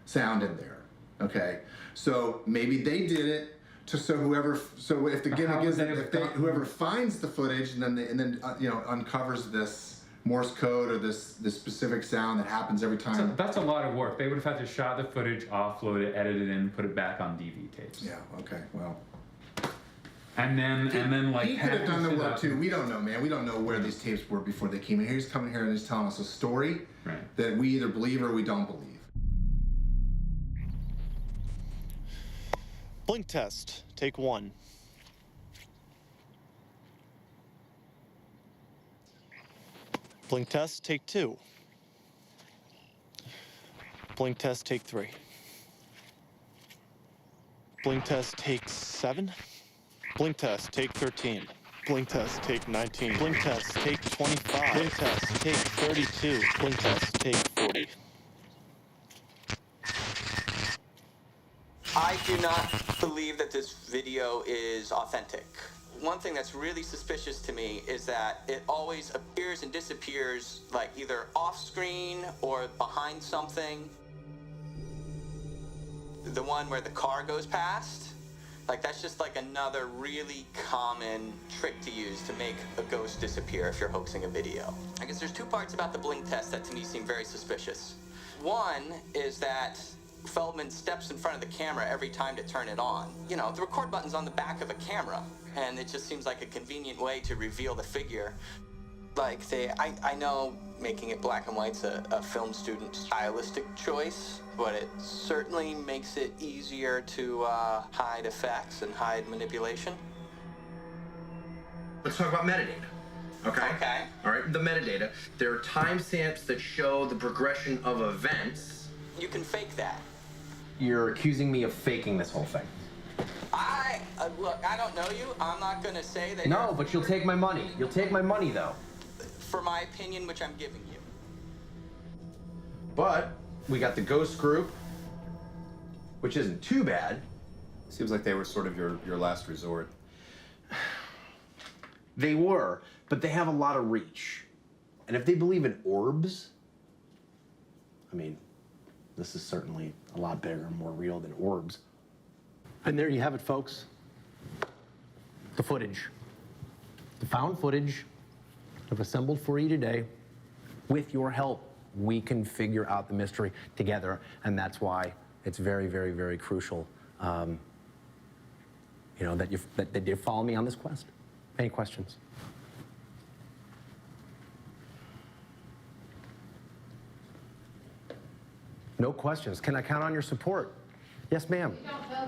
sound in there. Okay. So maybe they did it to if the gimmick is whoever finds the footage and then uncovers this Morse code or this specific sound that happens every time. So that's a lot of work. They would have had to shot the footage, offload it, edit it in, put it back on DV tapes. Yeah. Okay. Well. And then like he could have done the work too. We don't know, man. We don't know where these tapes were before they came in. He's coming here and he's telling us a story that we either believe or we don't believe. Blink test, take 1. Blink test, take 2. Blink test, take 3. Blink test, take 7. Blink test, take 13. Blink test, take 19. Blink test, take 25. Blink test, take 32. Blink test, take 40. I do not believe that this video is authentic. One thing that's really suspicious to me is that it always appears and disappears, like either off screen or behind something. The one where the car goes past, like that's just like another really common trick to use to make a ghost disappear if you're hoaxing a video. I guess there's 2 parts about the blink test that to me seem very suspicious. One is that Feldman steps in front of the camera every time to turn it on. You know, the record button's on the back of a camera, and it just seems like a convenient way to reveal the figure. Like, I know making it black and white's a film student stylistic choice, but it certainly makes it easier to hide effects and hide manipulation. Let's talk about metadata. Okay? Okay. All right, the metadata. There are timestamps that show the progression of events. You can fake that. You're accusing me of faking this whole thing. Look, I don't know you. I'm not gonna say that. No, but you'll take my money. You'll take my money, though. For my opinion, which I'm giving you. But we got the ghost group, which isn't too bad. Seems like they were sort of your last resort. They were, but they have a lot of reach. And if they believe in orbs, I mean, this is certainly a lot bigger and more real than orbs. And there you have it, folks. The footage. The found footage I've assembled for you today. With your help, we can figure out the mystery together, and that's why it's very, very, very crucial, you know, that you follow me on this quest. Any questions? No questions. Can I count on your support? Yes, ma'am. You don't know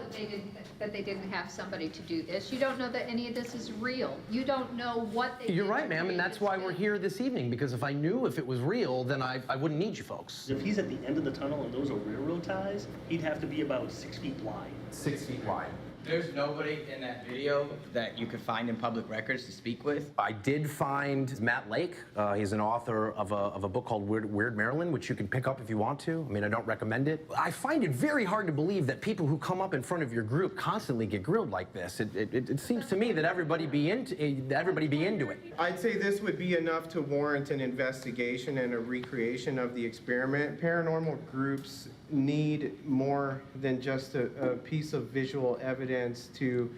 that they didn't have somebody to do this. You don't know that any of this is real. You don't know what they You're right, ma'am, and that's why we're here this evening, because if I knew if it was real, then I wouldn't need you folks. If he's at the end of the tunnel and those are railroad ties, he'd have to be about 6 feet wide. 6 feet wide. There's nobody in that video that you could find in public records to speak with? I did find Matt Lake. He's an author of a book called Weird Maryland, which you can pick up if you want to. I mean, I don't recommend it. I find it very hard to believe that people who come up in front of your group constantly get grilled like this. It seems to me that everybody be into it. I'd say this would be enough to warrant an investigation and a recreation of the experiment. Paranormal groups need more than just a piece of visual evidence to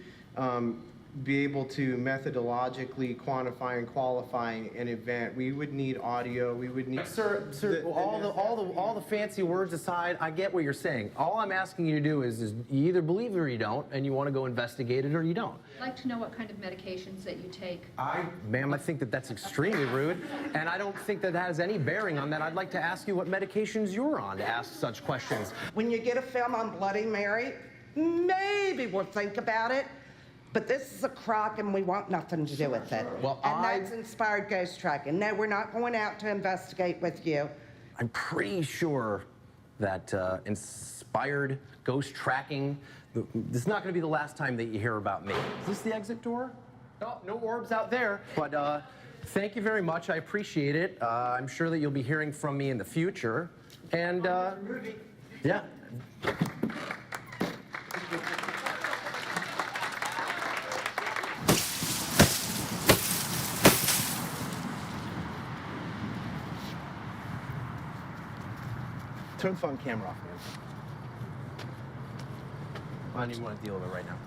be able to methodologically quantify and qualify an event. We would need audio. We would need. Sir, all the fancy words aside, I get what you're saying. All I'm asking you to do is you either believe it or you don't, and you want to go investigate it or you don't. I'd like to know what kind of medications that you take. Ma'am, I think that that's extremely rude, and I don't think that has any bearing on that. I'd like to ask you what medications you're on to ask such questions. When you get a film on Bloody Mary, maybe we'll think about it. But this is a crock and we want nothing to do with it. Well, and that's inspired ghost tracking. No, we're not going out to investigate with you. I'm pretty sure that inspired ghost tracking, this is not going to be the last time that you hear about me. Is this the exit door? No, no orbs out there. But thank you very much. I appreciate it. I'm sure that you'll be hearing from me in the future. And yeah. Turn the phone camera off, man. I don't even want to deal with it right now.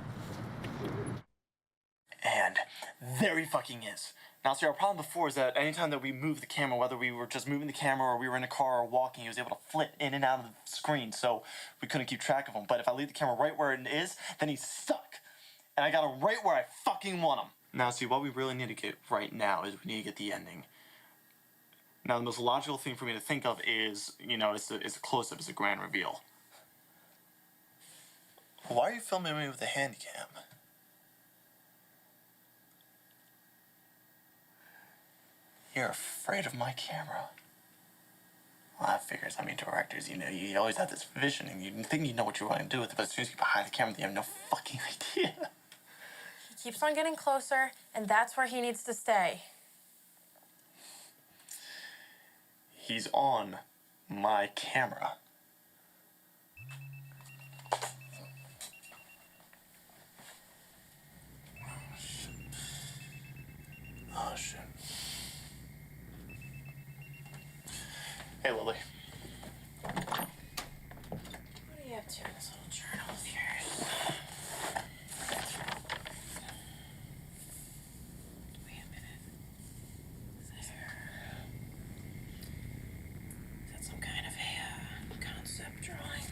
And there he fucking is. Now, see, our problem before is that anytime that we moved the camera, whether we were just moving the camera or we were in a car or walking, he was able to flit in and out of the screen, so we couldn't keep track of him. But if I leave the camera right where it is, then he's stuck. And I got him right where I fucking want him. Now, see, what we really need to get right now is we need to get the ending. Now, the most logical thing for me to think of is, you know, it's a close-up, it's a grand reveal. Why are you filming me with a hand cam? You're afraid of my camera. Well, that figures. I mean, directors, you know, you always have this vision and you think you know what you want to do with it, but as soon as you get behind the camera, you have no fucking idea. He keeps on getting closer, and that's where he needs to stay. He's on my camera. Oh, shit. Hey, Lily. What are you up to in this little journal of yours? Wait a minute. Is that some kind of a concept drawing?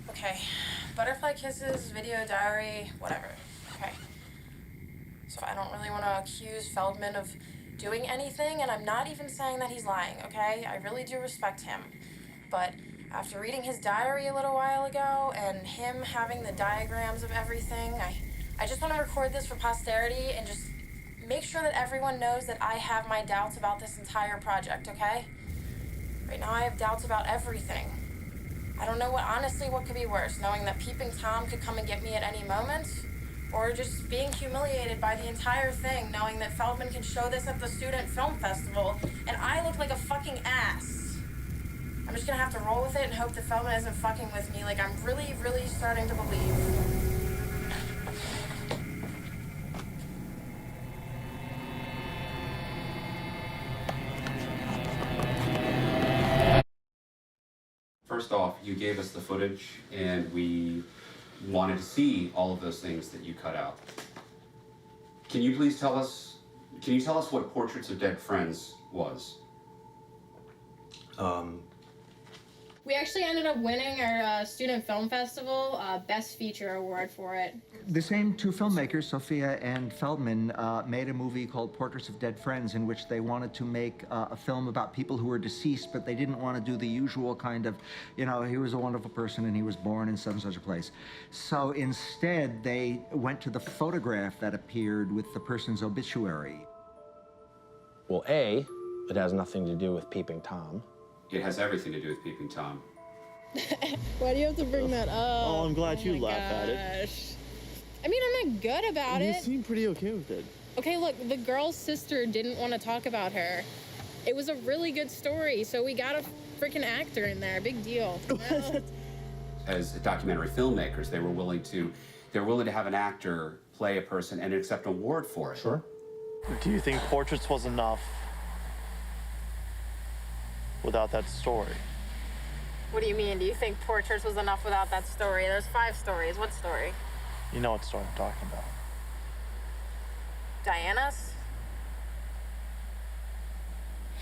Okay, butterfly kisses, video diary, whatever. Okay. So I don't really want to accuse Feldman of doing anything, and I'm not even saying that he's lying, okay? I really do respect him. But after reading his diary a little while ago and him having the diagrams of everything, I just want to record this for posterity and just make sure that everyone knows that I have my doubts about this entire project, okay? Right now I have doubts about everything. I don't know what could be worse, knowing that Peeping Tom could come and get me at any moment, or just being humiliated by the entire thing, knowing that Feldman can show this at the student film festival, and I look like a fucking ass. I I'm just gonna have to roll with it and hope that Feldman isn't fucking with me. Like, I'm really, really starting to believe. First off, you gave us the footage, and we wanted to see all of those things that you cut out. Can you please tell us, what Portraits of Dead Friends was? We actually ended up winning our student film festival best feature award for it. The same two filmmakers, Sophia and Feldman, made a movie called Portraits of Dead Friends, in which they wanted to make a film about people who were deceased, but they didn't want to do the usual kind of, you know, he was a wonderful person and he was born in such and such a place. So instead, they went to the photograph that appeared with the person's obituary. Well, A, it has nothing to do with Peeping Tom. It has everything to do with Peeping Tom. Why do you have to bring that up? Oh, I'm glad you laugh at it. I mean, I'm not good about You it. seem pretty okay with it. Okay, look, the girl's sister didn't want to talk about her. It was a really good story, so we got a freaking actor in there. Big deal. As documentary filmmakers, they were willing to have an actor play a person and accept an award for it. Sure. Do you think Portraits was enough without that story? What do you mean? Do you think Portraits was enough without that story? There's 5 stories. What story? You know what story I'm talking about. Diana's?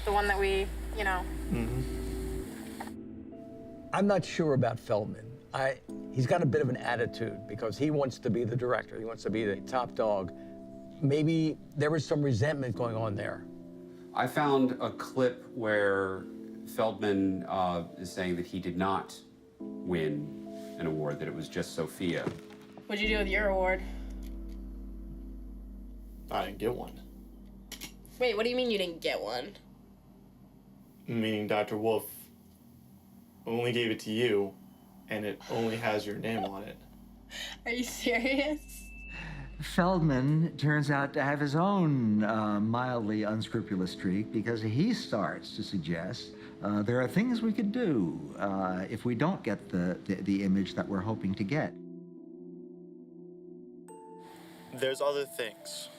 The one that we, you know. I'm not sure about Feldman. He's got a bit of an attitude because he wants to be the director. He wants to be the top dog. Maybe there was some resentment going on there. I found a clip where Feldman is saying that he did not win an award, that it was just Sophia. What'd you do with your award? I didn't get one. Wait, what do you mean you didn't get one? Meaning Dr. Wolf only gave it to you, and it only has your name on it. Are you serious? Feldman turns out to have his own mildly unscrupulous streak, because he starts to suggest there are things we could do if we don't get the image that we're hoping to get. There's other things.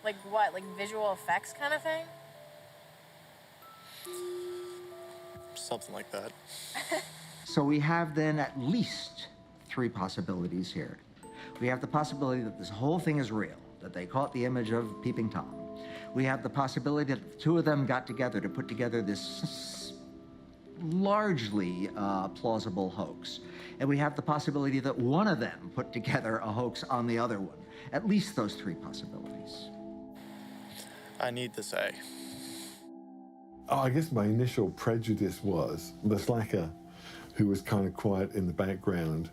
Like what? Like visual effects kind of thing? Something like that. So we have then at least 3 possibilities here. We have the possibility that this whole thing is real, that they caught the image of Peeping Tom. We have the possibility that the 2 of them got together to put together this largely plausible hoax. And we have the possibility that one of them put together a hoax on the other one. At least those 3 possibilities. I need this A. Oh, I guess my initial prejudice was the slacker, who was kind of quiet in the background,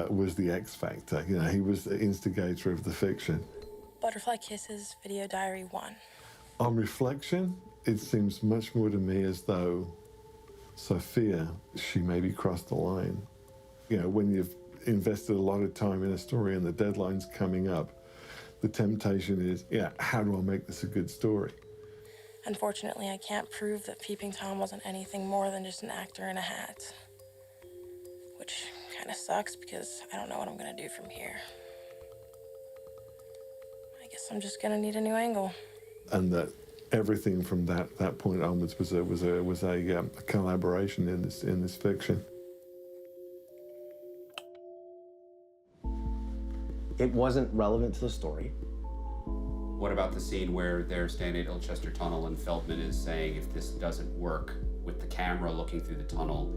was the X factor. You know, he was the instigator of the fiction. Butterfly Kisses, Video Diary 1. On reflection, it seems much more to me as though Sophia, she maybe crossed the line. You know, when you've invested a lot of time in a story and the deadline's coming up, the temptation is, yeah, how do I make this a good story? Unfortunately, I can't prove that Peeping Tom wasn't anything more than just an actor in a hat. Which kind of sucks because I don't know what I'm gonna do from here. I guess I'm just gonna need a new angle. And that everything from that point onwards was a collaboration in this fiction. It wasn't relevant to the story. What about the scene where they're standing at Ilchester Tunnel and Feldman is saying, if this doesn't work with the camera looking through the tunnel,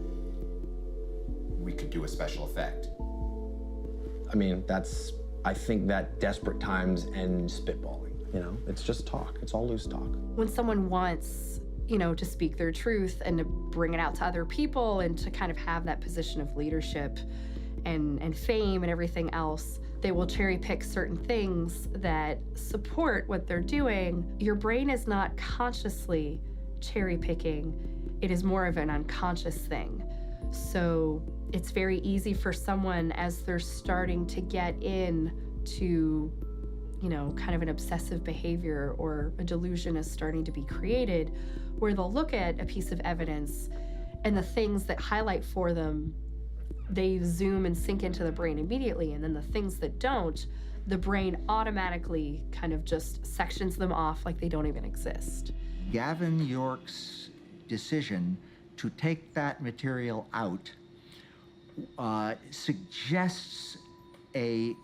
we could do a special effect? I mean, I think that desperate times end spitballing, you know? It's just talk. It's all loose talk. When someone wants, you know, to speak their truth and to bring it out to other people and to kind of have that position of leadership and fame and everything else, they will cherry pick certain things that support what they're doing. Your brain is not consciously cherry picking. It is more of an unconscious thing. So it's very easy for someone as they're starting to get into, you know, kind of an obsessive behavior or a delusion is starting to be created, where they'll look at a piece of evidence And the things that highlight for them, they zoom and sink into the brain immediately. And then the things that don't, the brain automatically kind of just sections them off like they don't even exist. Gavin York's decision to take that material out suggests a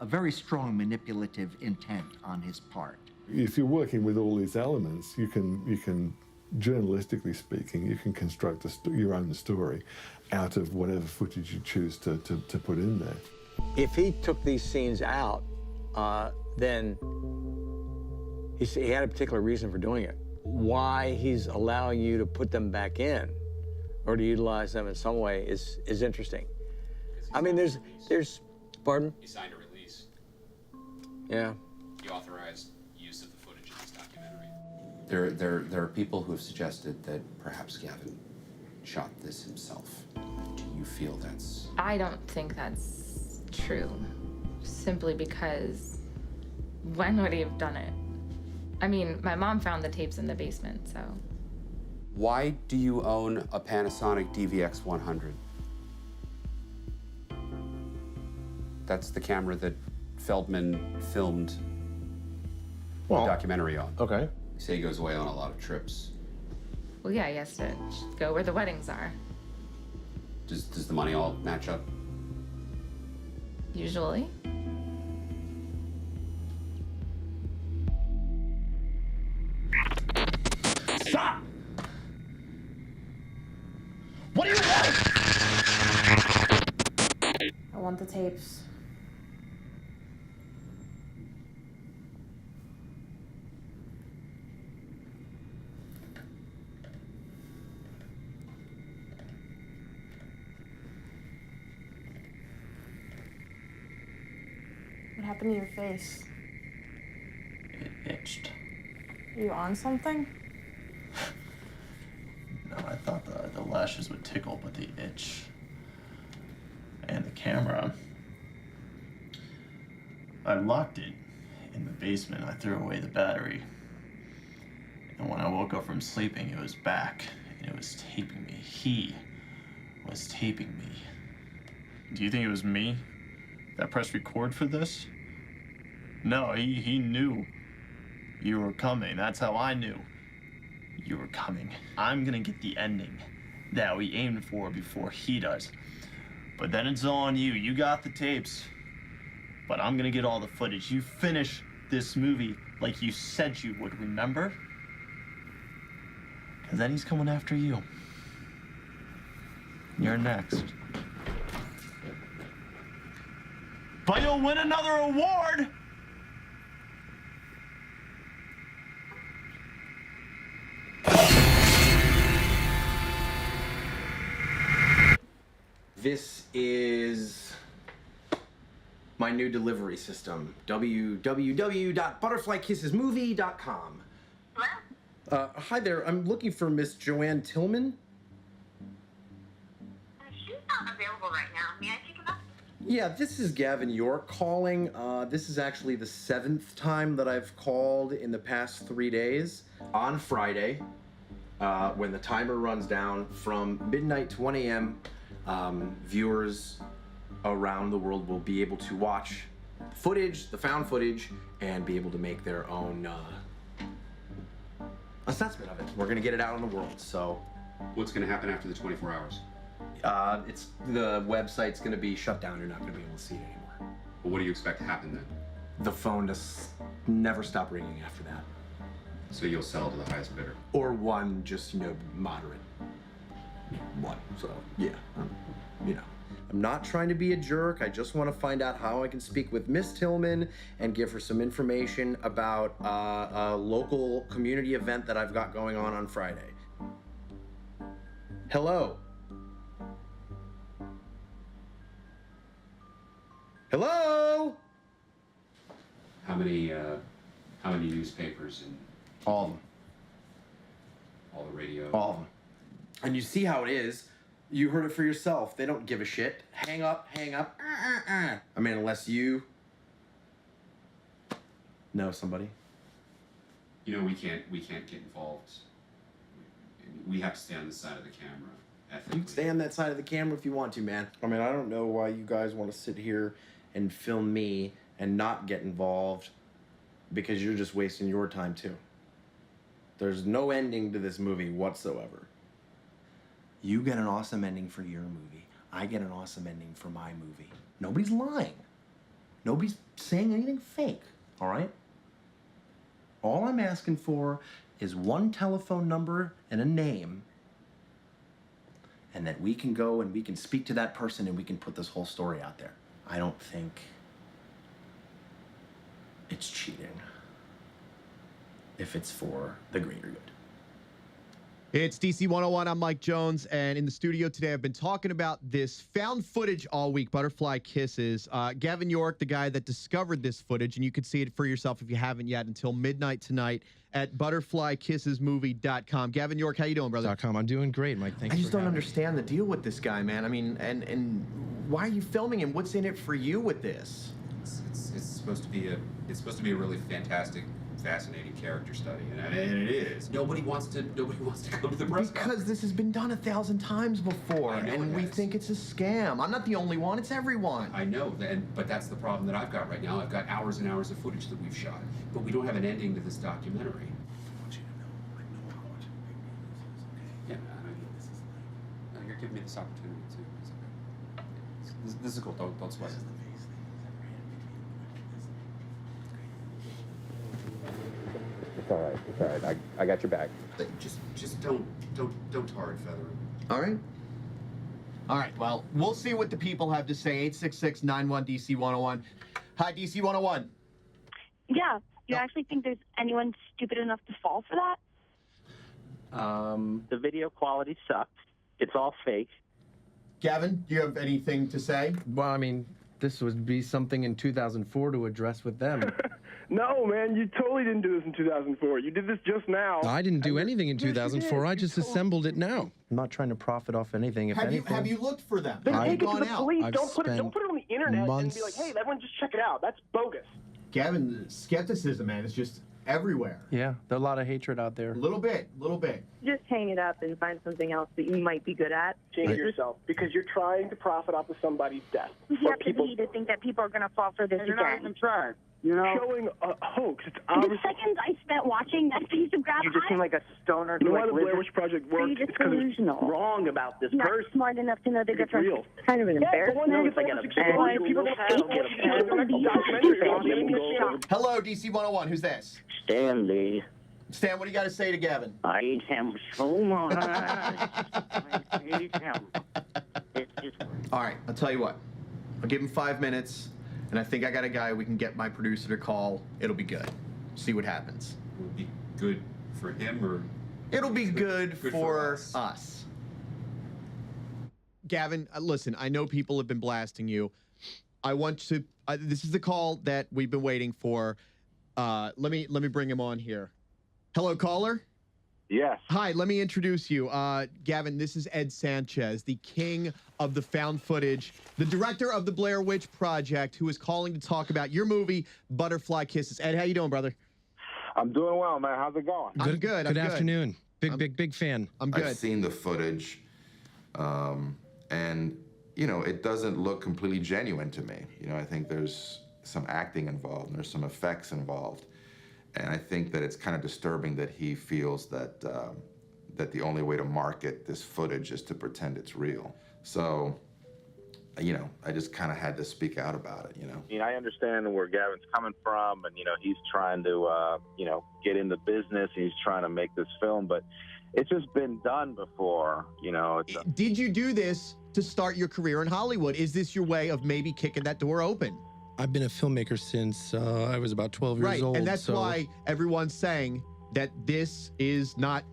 very strong manipulative intent on his part. If you're working with all these elements, you can journalistically speaking, you can construct your own story out of whatever footage you choose to put in there. If he took these scenes out, then he had a particular reason for doing it. Why he's allowing you to put them back in or to utilize them in some way is interesting. I mean, there's, pardon? He signed a release. Yeah. He authorized use of the footage in this documentary. There are people who have suggested that perhaps Gavin shot this himself. Do you feel that's... I don't think that's true, simply because when would he have done it? I mean, my mom found the tapes in the basement, so. Why do you own a Panasonic DVX 100? That's the camera that Feldman filmed the documentary on. Okay. You say he goes away on a lot of trips. Well, yeah, he has to go where the weddings are, Does the money all match up? usually. Stop! What do you want? I want the tapes. What happened to your face? It itched. Are you on something? No, I thought the lashes would tickle, but the itch and the camera. I locked it in the basement. I threw away the battery. And when I woke up from sleeping, it was back and it was taping me. He was taping me. Do you think it was me that pressed record for this? No, he knew you were coming. That's how I knew you were coming. I'm gonna get the ending that we aimed for before he does. But then it's all on you. You got the tapes, but I'm gonna get all the footage. You finish this movie like you said you would, remember? Because then he's coming after you. You're next. But you'll win another award! This is my new delivery system, www.butterflykissesmovie.com. Hi there, I'm looking for Miss Joanne Tillman. She's not available right now. May I take a message? Yeah, this is Gavin York calling. This is actually the 7th time that I've called in the past 3 days. On Friday, when the timer runs down from midnight to 1 a.m., viewers around the world will be able to watch footage, the found footage, and be able to make their own assessment of it. We're gonna get it out in the world, so. What's gonna happen after the 24 hours? The website's gonna be shut down. You're not gonna be able to see it anymore. Well, what do you expect to happen then? The phone just never stop ringing after that. So you'll sell to the highest bidder? Or one, just, moderate one. So, yeah, I'm not trying to be a jerk. I just want to find out how I can speak with Miss Tillman and give her some information about a local community event that I've got going on Friday. Hello? Hello? How many newspapers and All of them. all the radio? All of them. And you see how it is. You heard it for yourself. They don't give a shit. Hang up, hang up. I mean, unless you know somebody. We can't get involved We have to stay on this side of the camera. You can stay on that side of the camera if you want to, man. I mean, I don't know why you guys want to sit here and film me and not get involved, because you're just wasting your time too. There's no ending to this movie whatsoever. You get an awesome ending for your movie. I get an awesome ending for my movie. Nobody's lying. Nobody's saying anything fake, all right? All I'm asking for is one telephone number and a name, and that we can go and we can speak to that person and we can put this whole story out there. I don't think it's cheating if it's for the greater good. It's DC 101. I'm Mike Jones, and in the studio today, I've been talking about this found footage all week, Butterfly Kisses. Gavin York, the guy that discovered this footage, and you can see it for yourself if you haven't yet until midnight tonight at butterflykissesmovie.com. Gavin York, how you doing, brother? I'm doing great, Mike. Thanks. I just don't understand the deal with this guy, man. I mean, and why are you filming him? What's in it for you with this? It's supposed to be a really fantastic, fascinating character study, and it is. Nobody wants to come to the press because this has been done 1,000 times before, and we think it's a scam. I'm not the only one; it's everyone. I know, but that's the problem that I've got right now. I've got hours and hours of footage that we've shot, but we don't have an ending to this documentary. I want you to know, I know how much big deal this is. Okay? Yeah, I mean, this is like, you're giving me this opportunity too. It's okay. This is cool. Don't sweat it. It's all right. It's all right. I got your back. Just don't tar and feather it. All right. All right. Well, we'll see what the people have to say. 866-91-DC-101. Hi, DC-101. Yeah. Do you actually think there's anyone stupid enough to fall for that? The video quality sucks. It's all fake. Gavin, do you have anything to say? Well, I mean, this would be something in 2004 to address with them. No, man, you totally didn't do this in 2004. You did this just now. I didn't do anything in 2004. I just assembled it now. I'm not trying to profit off anything. If anything, have you looked for them? Then Have take you it to gone the out? police. I've Don't put it on the internet and be like, hey, everyone just check it out. That's bogus. Gavin, the skepticism, man, is just everywhere. Yeah, there's a lot of hatred out there. A little bit. Just hang it up and find something else that you might be good at. Change yourself because you're trying to profit off of somebody's death. You have to be to think that people are going to fall for this You're not again. even trying. You know, showing a hoax. It's The obviously. seconds I spent watching that piece of crap, You just seem like a stoner You know who why like the Blair lives. Witch Project Are worked? you It's because it's delusional? wrong about this not person. smart enough to know the It's difference. real. It's kind of an embarrassment. No, it's like a pen. People don't have Hello, DC-101. Who's this? Stanley. Stan, what do you got to say to Gavin? I hate him so much. I hate him. It's just. All right, I'll tell you what. I'll give him 5 minutes, and I think I got a guy we can get my producer to call. It'll be good. See what happens. Will it be good for him or? It'll be good for us. us. Gavin, listen, I know people have been blasting you. I want to. This is the call that we've been waiting for. Let me bring him on here. Hello, caller. Yes. Hi, let me introduce you. Gavin, this is Ed Sanchez, the king of the found footage, the director of the Blair Witch Project, who is calling to talk about your movie, Butterfly Kisses. Ed, how you doing, brother? I'm doing well, man. How's it going? I'm good. I'm Good afternoon. Big fan. I'm good. I've seen the footage, and it doesn't look completely genuine to me. I think there's some acting involved, and there's some effects involved, and I think that it's kind of disturbing that he feels that that the only way to market this footage is to pretend it's real. So, I just kind of had to speak out about it. I understand where Gavin's coming from, and he's trying to get in the business. He's trying to make this film, but it's just been done before. Did you do this to start your career in Hollywood? Is this your way of maybe kicking that door open? I've been a filmmaker since I was about 12 years old. Right, and that's why everyone's saying that this is not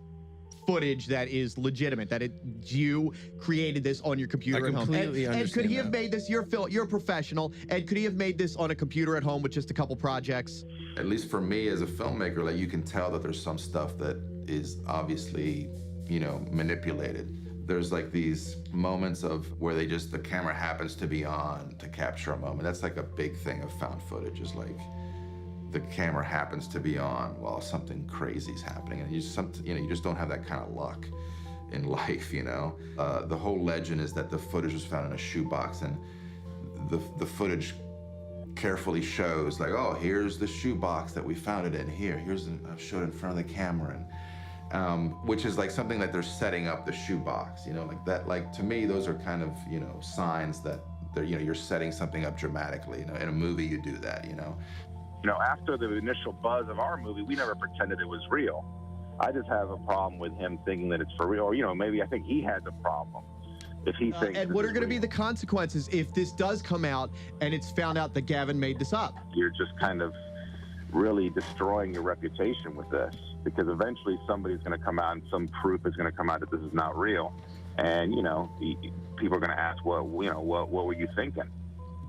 footage that is legitimate, that you created this on your computer at home. And could he have made this, you're a professional, and could he have made this on a computer at home with just a couple projects? At least for me as a filmmaker, you can tell that there's some stuff that is obviously, manipulated. There's these moments of where the camera happens to be on to capture a moment. That's a big thing of found footage, is the camera happens to be on while something crazy is happening, and you just don't have that kind of luck in life, you know. The whole legend is that the footage was found in a shoebox, and the footage carefully shows, like, oh, here's the shoebox that we found it in. I've showed it in front of the camera, and which is like something that they're setting up the shoebox, you know, like that. Like, to me, those are kind of, you know, signs that you're setting something up dramatically. You know, in a movie, you do that, you know. You know, after the initial buzz of our movie, we never pretended it was real. I just have a problem with him thinking that it's for real, or, you know, maybe I think he has a problem if he thinks. And what are going to be the consequences if this does come out and it's found out that Gavin made this up? You're just kind of really destroying your reputation with this, because eventually somebody's going to come out and some proof is going to come out that this is not real. And, you know, people are going to ask, well, you know, what were you thinking?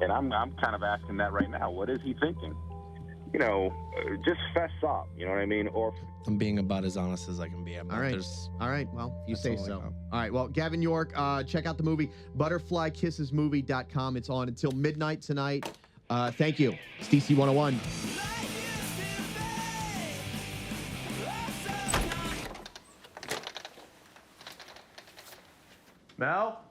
And I'm kind of asking that right now. What is he thinking? You know, just fess up, you know what I mean? Or I'm being about as honest as I can be. All right. Well, you say so. All right. Well, Gavin York, check out the movie, butterflykissesmovie.com. It's on until midnight tonight. Thank you. It's DC 101. Mel?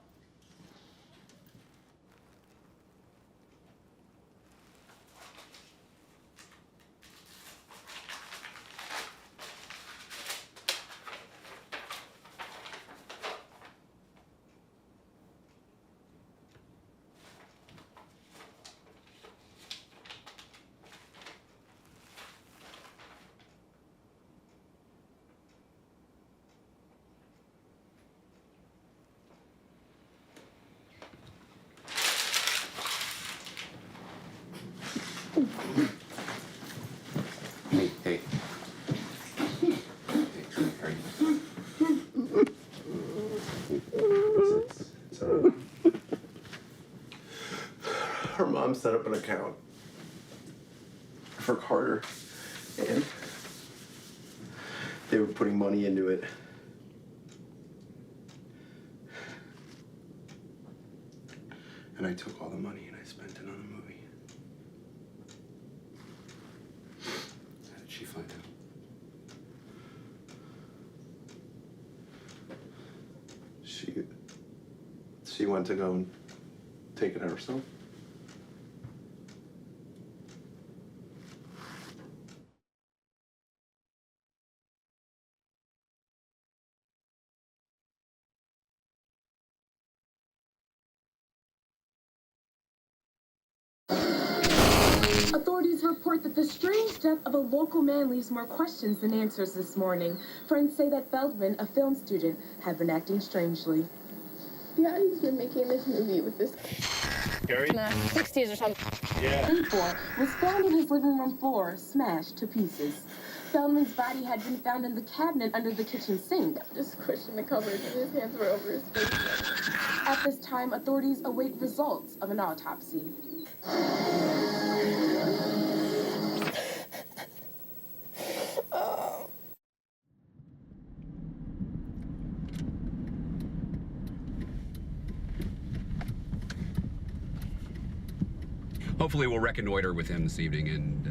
Hey. Her mom set up an account for Carter, and they were putting money into it. And I took all the money and I spent it on a movie. How did she find out? She went to go and take it herself. Authorities report that the strange death of a local man leaves more questions than answers this morning. Friends say that Feldman, a film student, had been acting strangely. Yeah, he's been making this movie with this. Gary? In the 60s or something. Yeah. Was found on his living room floor, smashed to pieces. Feldman's body had been found in the cabinet under the kitchen sink. Just squishing the covers and his hands were over his face. At this time, authorities await results of an autopsy. Hopefully we'll reconnoiter with him this evening and,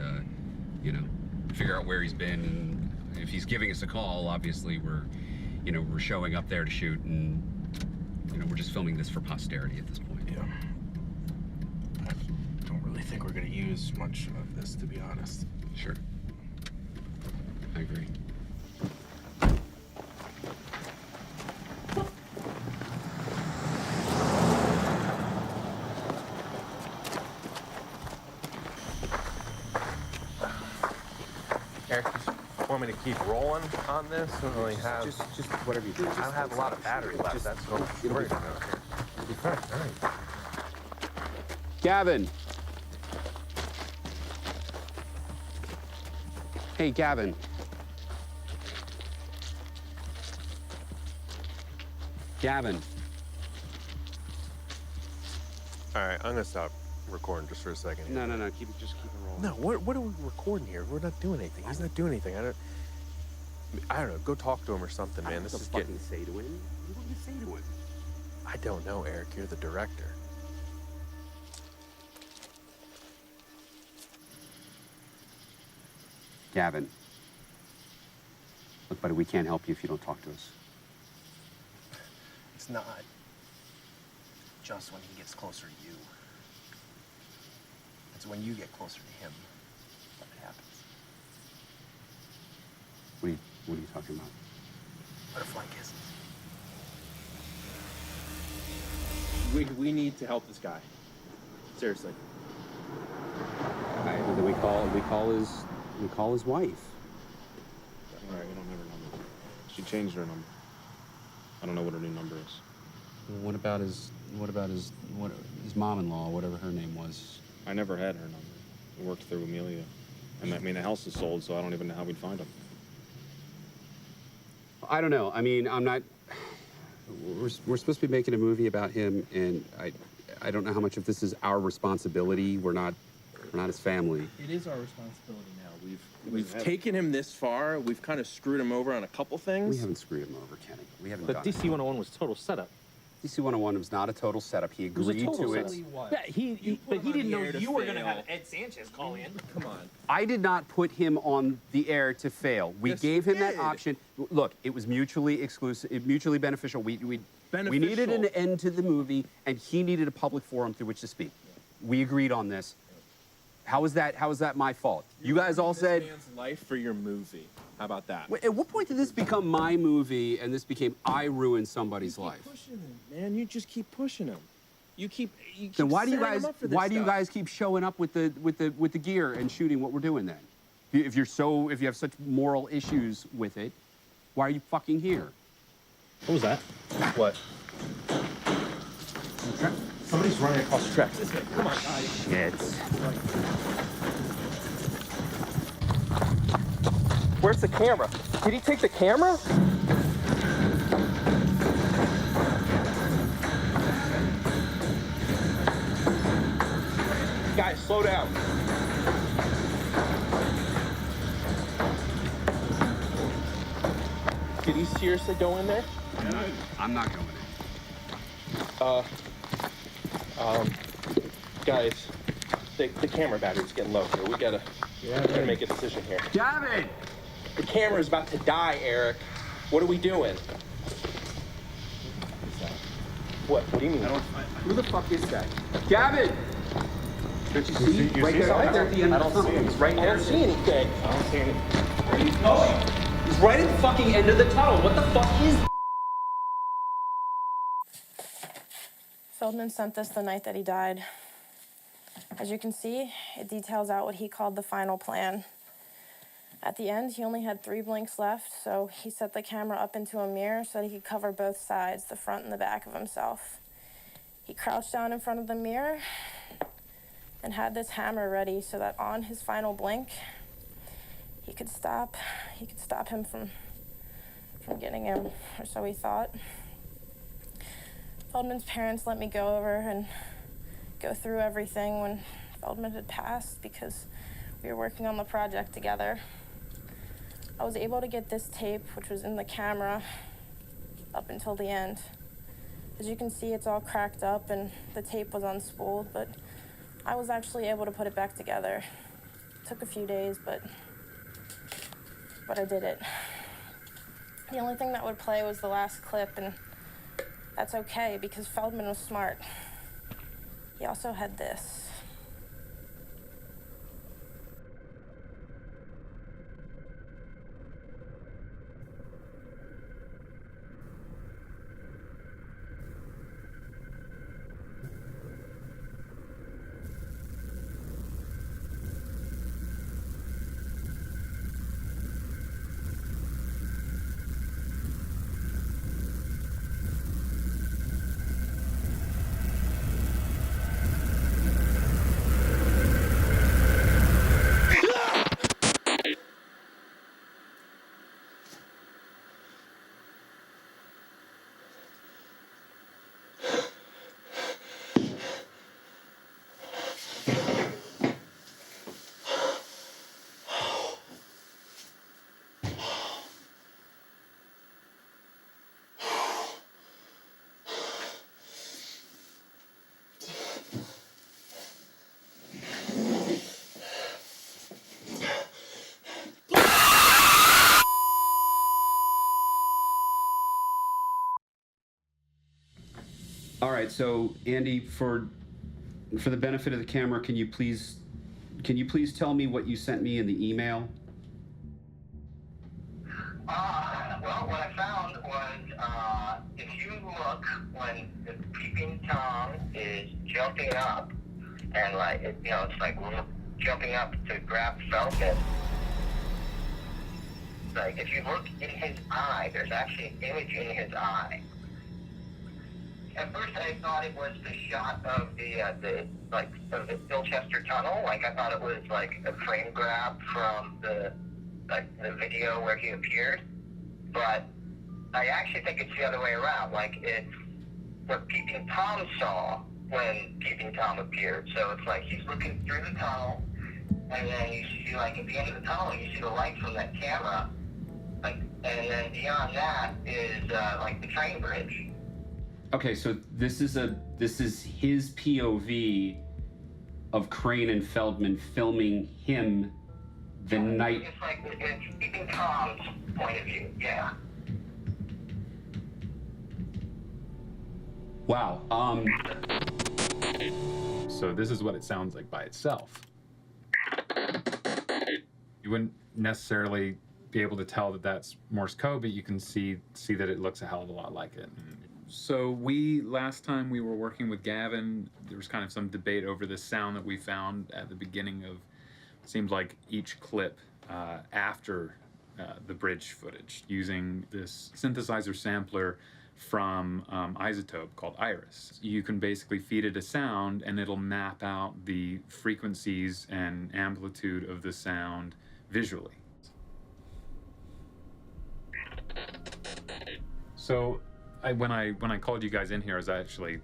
you know, figure out where he's been. And if he's giving us a call, obviously we're showing up there to shoot, and, you know, we're just filming this for posterity at this point. Yeah. I don't really think we're going to use much of this, to be honest. Sure. I agree. Eric, just want me to keep rolling on this? I don't really have. Just whatever you do. I don't have a lot of battery left. That's what I'm worried about here. You'll be fine. All right. Gavin. Hey, Gavin. Gavin. All right, I'm gonna stop recording just for a second. No. Just keep it rolling. No, what are we recording here? We're not doing anything. He's not doing anything. I don't know. Go talk to him or something, man. This is getting. Say to him? What do you say to him? I don't know, Eric. You're the director. Gavin. Look, buddy, we can't help you if you don't talk to us. It's not just when he gets closer to you. It's when you get closer to him that it happens. What are you talking about? Butterfly kisses. We need to help this guy. Seriously. All right, well, then we call his wife. All right, we don't have her number. She changed her number. I don't know what her new number is. What about his mom-in-law, whatever her name was? I never had her number. We worked through Amelia. And I mean, the house is sold, so I don't even know how we'd find him. I don't know. I mean, we're supposed to be making a movie about him, and I don't know how much of this is our responsibility. We're not his family. It is our responsibility now. We've taken him this far. We've kind of screwed him over on a couple things. We haven't screwed him over, Kenny. We haven't. But DC 101 was total setup. DC 101 was not a total setup. He agreed to it. Yeah, he didn't know you were going to have Ed Sanchez call in. Come on. I did not put him on the air to fail. We gave him that option. Look, it was mutually exclusive, mutually beneficial. We needed an end to the movie, and he needed a public forum through which to speak. We agreed on this. How is that my fault? You guys all said this man's life for your movie. How about that? At what point did this become my movie and this became I ruined somebody's life? Pushing him, man. You just keep pushing him. You keep Then why do you setting guys him up for this you stuff. guys keep showing up with the gear and shooting what we're doing then? If you have such moral issues with it, why are you fucking here? What was that? What? Somebody's running across the tracks. This way. Come on, guys. Shit. Where's the camera? Did he take the camera? Guys, slow down. Did he seriously go in there? I'm not going in. Guys, the camera battery's getting low here. We gotta make a decision here. Gavin! The camera's about to die, Eric. What are we doing? What do you mean? Who the fuck is that? Gavin! Don't you see? Right there at the end of the tunnel. He's right there. I don't see anything. I don't see anything. Where are you going? He's right at the fucking end of the tunnel. What the fuck is Feldman sent this the night that he died. As you can see, it details out what he called the final plan. At the end, he only had 3 blinks left, so he set the camera up into a mirror so that he could cover both sides, the front and the back of himself. He crouched down in front of the mirror and had this hammer ready so that on his final blink, he could stop him from getting him, or so he thought. Feldman's parents let me go over and go through everything when Feldman had passed because we were working on the project together. I was able to get this tape, which was in the camera, up until the end. As you can see, it's all cracked up and the tape was unspooled, but I was actually able to put it back together. It took a few days, but I did it. The only thing that would play was the last clip, and that's okay because Feldman was smart. He also had this. All right, so Andy, for the benefit of the camera, can you please tell me what you sent me in the email? Well, what I found was, if you look when the Peeping Tom is jumping up, and like, it's like jumping up to grab Falcon. Like, if you look in his eye, there's actually an image in his eye. At first, I thought it was the shot of of the Ilchester Tunnel. Like, I thought it was like a frame grab from the video where he appeared. But I actually think it's the other way around. Like, it's what Peeping Tom saw when Peeping Tom appeared. So it's like he's looking through the tunnel, and then you see, like, at the end of the tunnel, you see the light from that camera. Like, and then beyond that is like the train bridge. Okay, so this is his POV of Crane and Feldman filming him the night. It's like it's Peeping Tom's point of view. Yeah. Wow. So this is what it sounds like by itself. You wouldn't necessarily be able to tell that that's Morse code, but you can see that it looks a hell of a lot like it. So last time we were working with Gavin, there was kind of some debate over the sound that we found at the beginning of, it seems like each clip after the bridge footage, using this synthesizer sampler from Isotope called Iris. You can basically feed it a sound and it'll map out the frequencies and amplitude of the sound visually. So when I called you guys in here, I was actually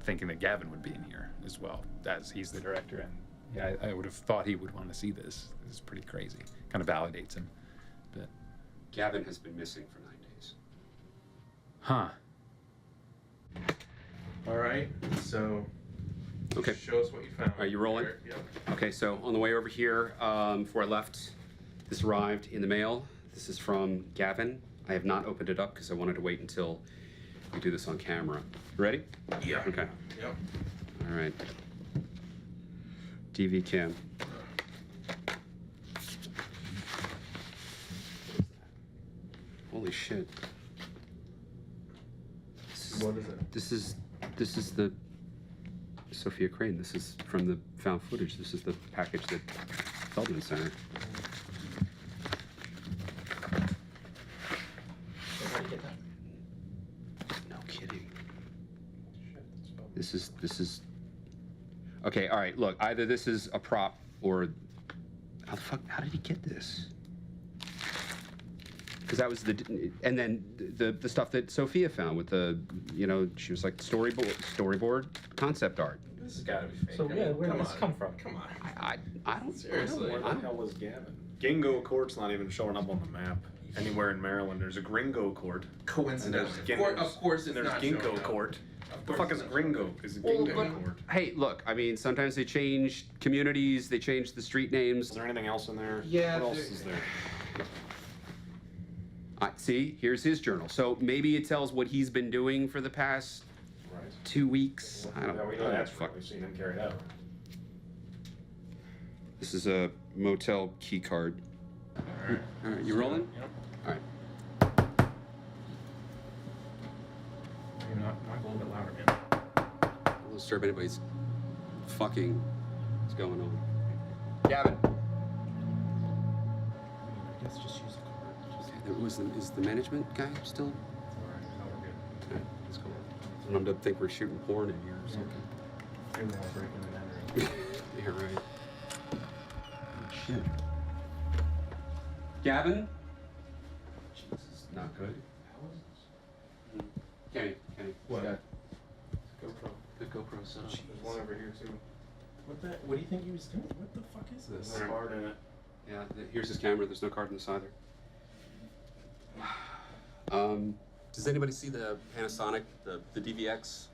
thinking that Gavin would be in here as well, as he's the director, and yeah, I would have thought he would want to see this. This is pretty crazy. Kind of validates him. But Gavin has been missing for 9 days. Huh. All right, so Okay. show us what you found. Are you rolling? Yep. Okay, so on the way over here, before I left, this arrived in the mail. This is from Gavin. I have not opened it up because I wanted to wait until we do this on camera. You ready? Yeah. Okay. Yep. All right. DV cam. Holy shit. What is it? This is the Sophia Crane. This is from the found footage. This is the package that Feldman sent her. No kidding. This is. Okay, all right. Look, either this is a prop or how did he get this? Because that was and then the stuff that Sophia found with the, she was like storyboard concept art. This has got to be fake. So yeah, where did this come from? Come on. I don't Seriously, I don't where know. the hell was Gavin? Gingo Court's not even showing up on the map anywhere in Maryland. There's a Gringo Court. Coincidence. Of course it's there's not Ginkgo showing up. Court. The fuck is Gringo? Is it Well, Ginkgo but- Court? Hey, look, I mean, sometimes they change communities, they change the street names. Is there anything else in there? Yeah, What else there- is there? See, here's his journal. So maybe it tells what he's been doing for the past 2 weeks. I don't Yeah, we know. know that's fuck. We've seen him carried out. This is a motel key card. All right, you rolling? Yep. All right. Maybe not a little bit louder, man. Don't disturb anybody's fucking what's going on. Gavin. I guess just use the card. Is the management guy still? All right, no, we're good. All right, let's go. I don't know, think we're shooting porn in here or something. Maybe we'll break in and enter. Yeah, right. Shit. Gavin? Jesus, not good. Kenny. What? Got GoPro. the GoPro set up. There's one over here too. What do you think he was doing? What the fuck is this? There's a card in it. Yeah, here's his camera. There's no card in this either. Does anybody see the Panasonic, the DVX?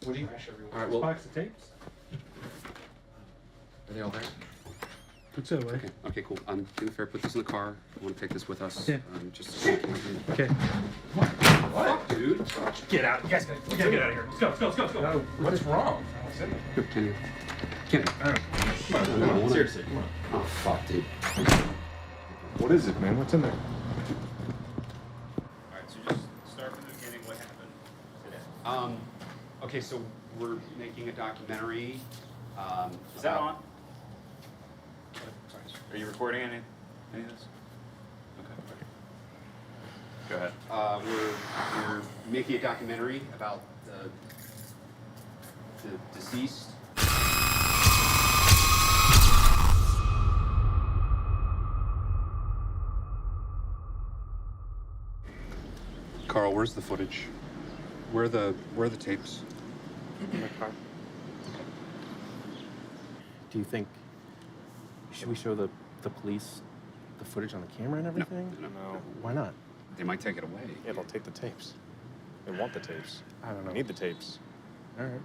What do you? All right, well, Box of tapes. Are they all there? Puts it away. Okay, cool. Do me a favor, put this in the car. I want to take this with us. Yeah. Just Okay. What, dude? Get out. You guys we gotta get out of here. Let's go. No, what's wrong? Kenny. Come on. Seriously, come on. Oh, fuck, dude. What is it, man? What's in there? Alright, so just start from the beginning. What happened today? Okay, so we're making a documentary. Is that on? Sorry. Are you recording any of this? Okay. Go ahead. We're making a documentary about the deceased. Carl, where's the footage? Where are the tapes? In my car. Do you think, should we show the police the footage on the camera and everything? No. Why not? They might take it away. Yeah, they'll take the tapes. They want the tapes. I don't know. They need the tapes. All right.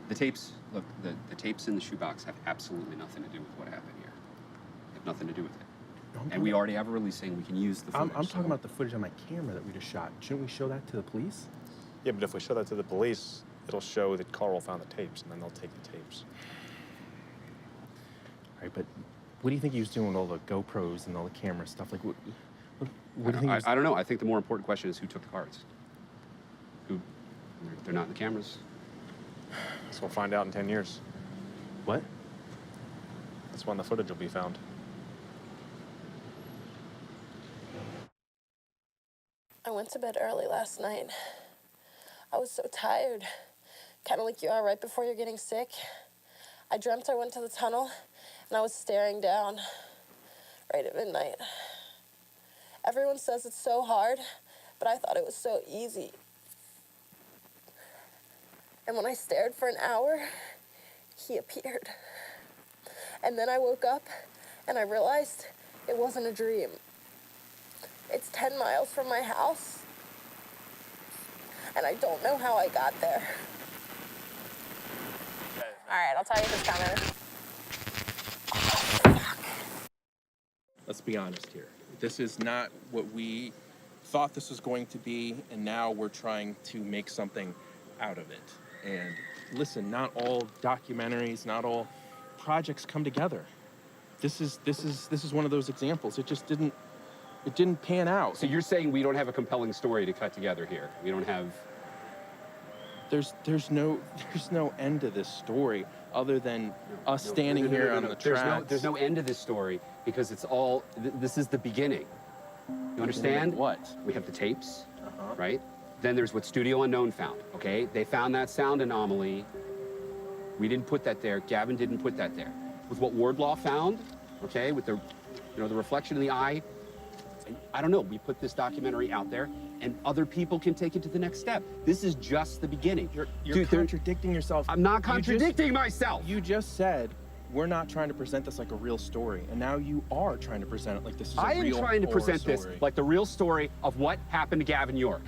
The tapes, look, the tapes in the shoebox have absolutely nothing to do with what happened here. They have nothing to do with it. And we already have a release saying we can use the footage. I'm talking about the footage on my camera that we just shot. Shouldn't we show that to the police? Yeah, but if we show that to the police, it'll show that Carl found the tapes, and then they'll take the tapes. All right, but what do you think he was doing with all the GoPros and all the camera stuff? Like, what do you think? I don't know. I think the more important question is who took the cards. They're not in the cameras. So we'll find out in 10 years. What? That's when the footage will be found. I went to bed early last night. I was so tired. Kind of like you are right before you're getting sick. I dreamt I went to the tunnel and I was staring down right at midnight. Everyone says it's so hard, but I thought it was so easy. And when I stared for an hour, he appeared. And then I woke up and I realized it wasn't a dream. It's 10 miles from my house, and I don't know how I got there. All right, I'll tell you this coming. Let's be honest here. This is not what we thought this was going to be, and now we're trying to make something out of it. And listen, not all documentaries, not all projects come together. This is one of those examples. It just didn't pan out. So you're saying we don't have a compelling story to cut together here? We don't have... There's no end to this story other than us standing here on the tracks. There's no end to this story because it's all... This is the beginning. You understand? What? We have the tapes, right? Then there's what Studio Unknown found, okay? They found that sound anomaly. We didn't put that there. Gavin didn't put that there. With what Wardlaw found, okay, with the, the reflection in the eye, I don't know, we put this documentary out there and other people can take it to the next step. This is just the beginning. You're contradicting yourself. I'm not contradicting myself. You just said we're not trying to present this like a real story, and now you are trying to present it like this is a real I am trying to present story. this like the real story of what happened to Gavin York.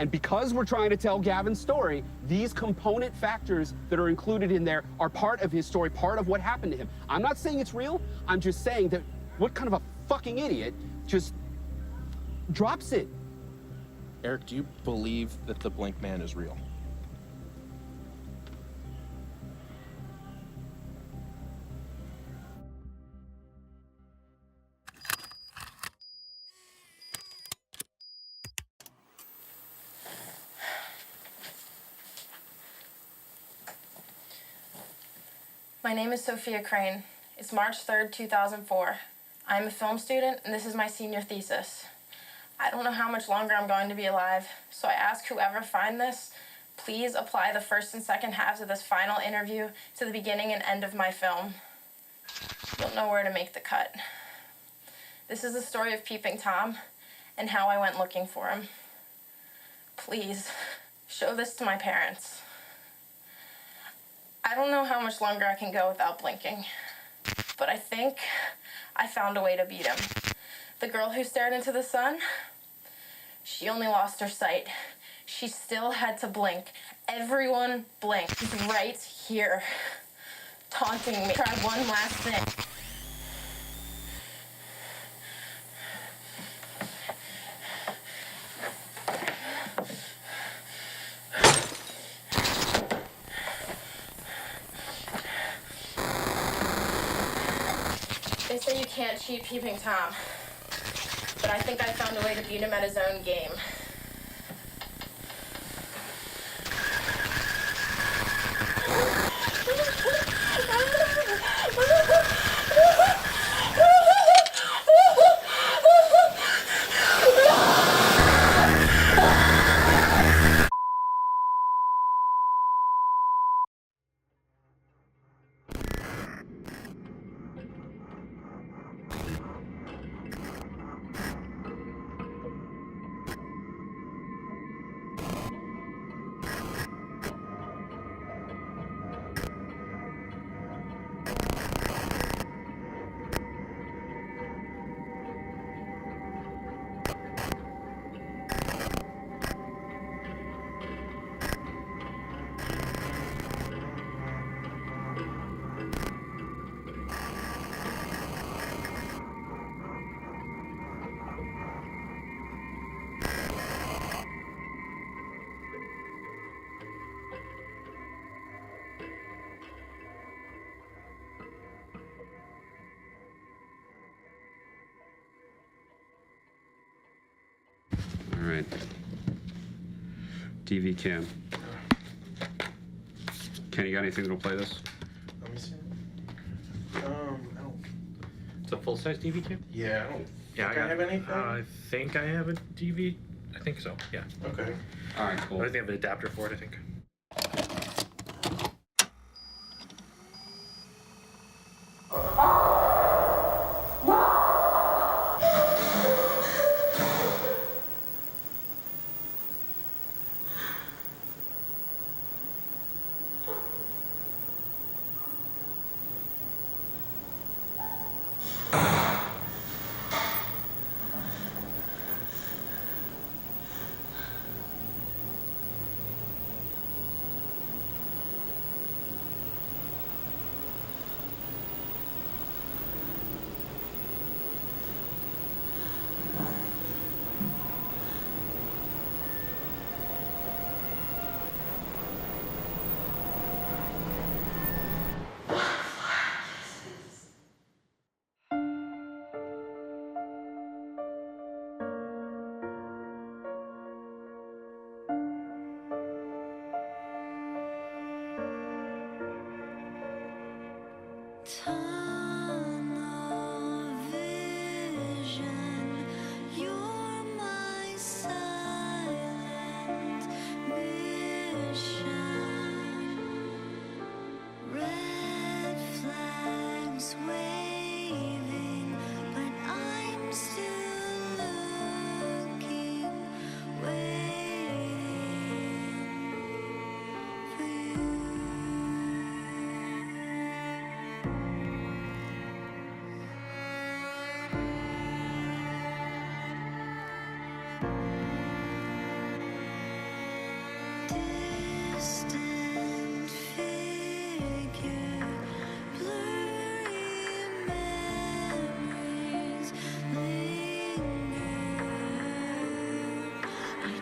And because we're trying to tell Gavin's story, these component factors that are included in there are part of his story, part of what happened to him. I'm not saying it's real. I'm just saying that what kind of a fucking idiot just drops it? Eric, do you believe that the Blink Man is real? My name is Sophia Crane. It's March 3rd, 2004. I'm a film student, and this is my senior thesis. I don't know how much longer I'm going to be alive, so I ask whoever find this, please apply the first and second halves of this final interview to the beginning and end of my film. You'll know where to make the cut. This is the story of Peeping Tom and how I went looking for him. Please, show this to my parents. I don't know how much longer I can go without blinking, but I think I found a way to beat him. The girl who stared into the sun, she only lost her sight. She still had to blink. Everyone blinked. He's right here, taunting me. Try one last thing. cheat Peeping Tom, but I think I found a way to beat him at his own game. All right. TV cam. Kenny, you got anything that'll play this? Let me see. I don't. It's a full-size DV cam? Yeah, I don't. Yeah, think I have anything. I think I have a DV. I think so. Yeah. Okay. All right, cool. I think I have an adapter for it. I think.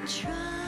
Try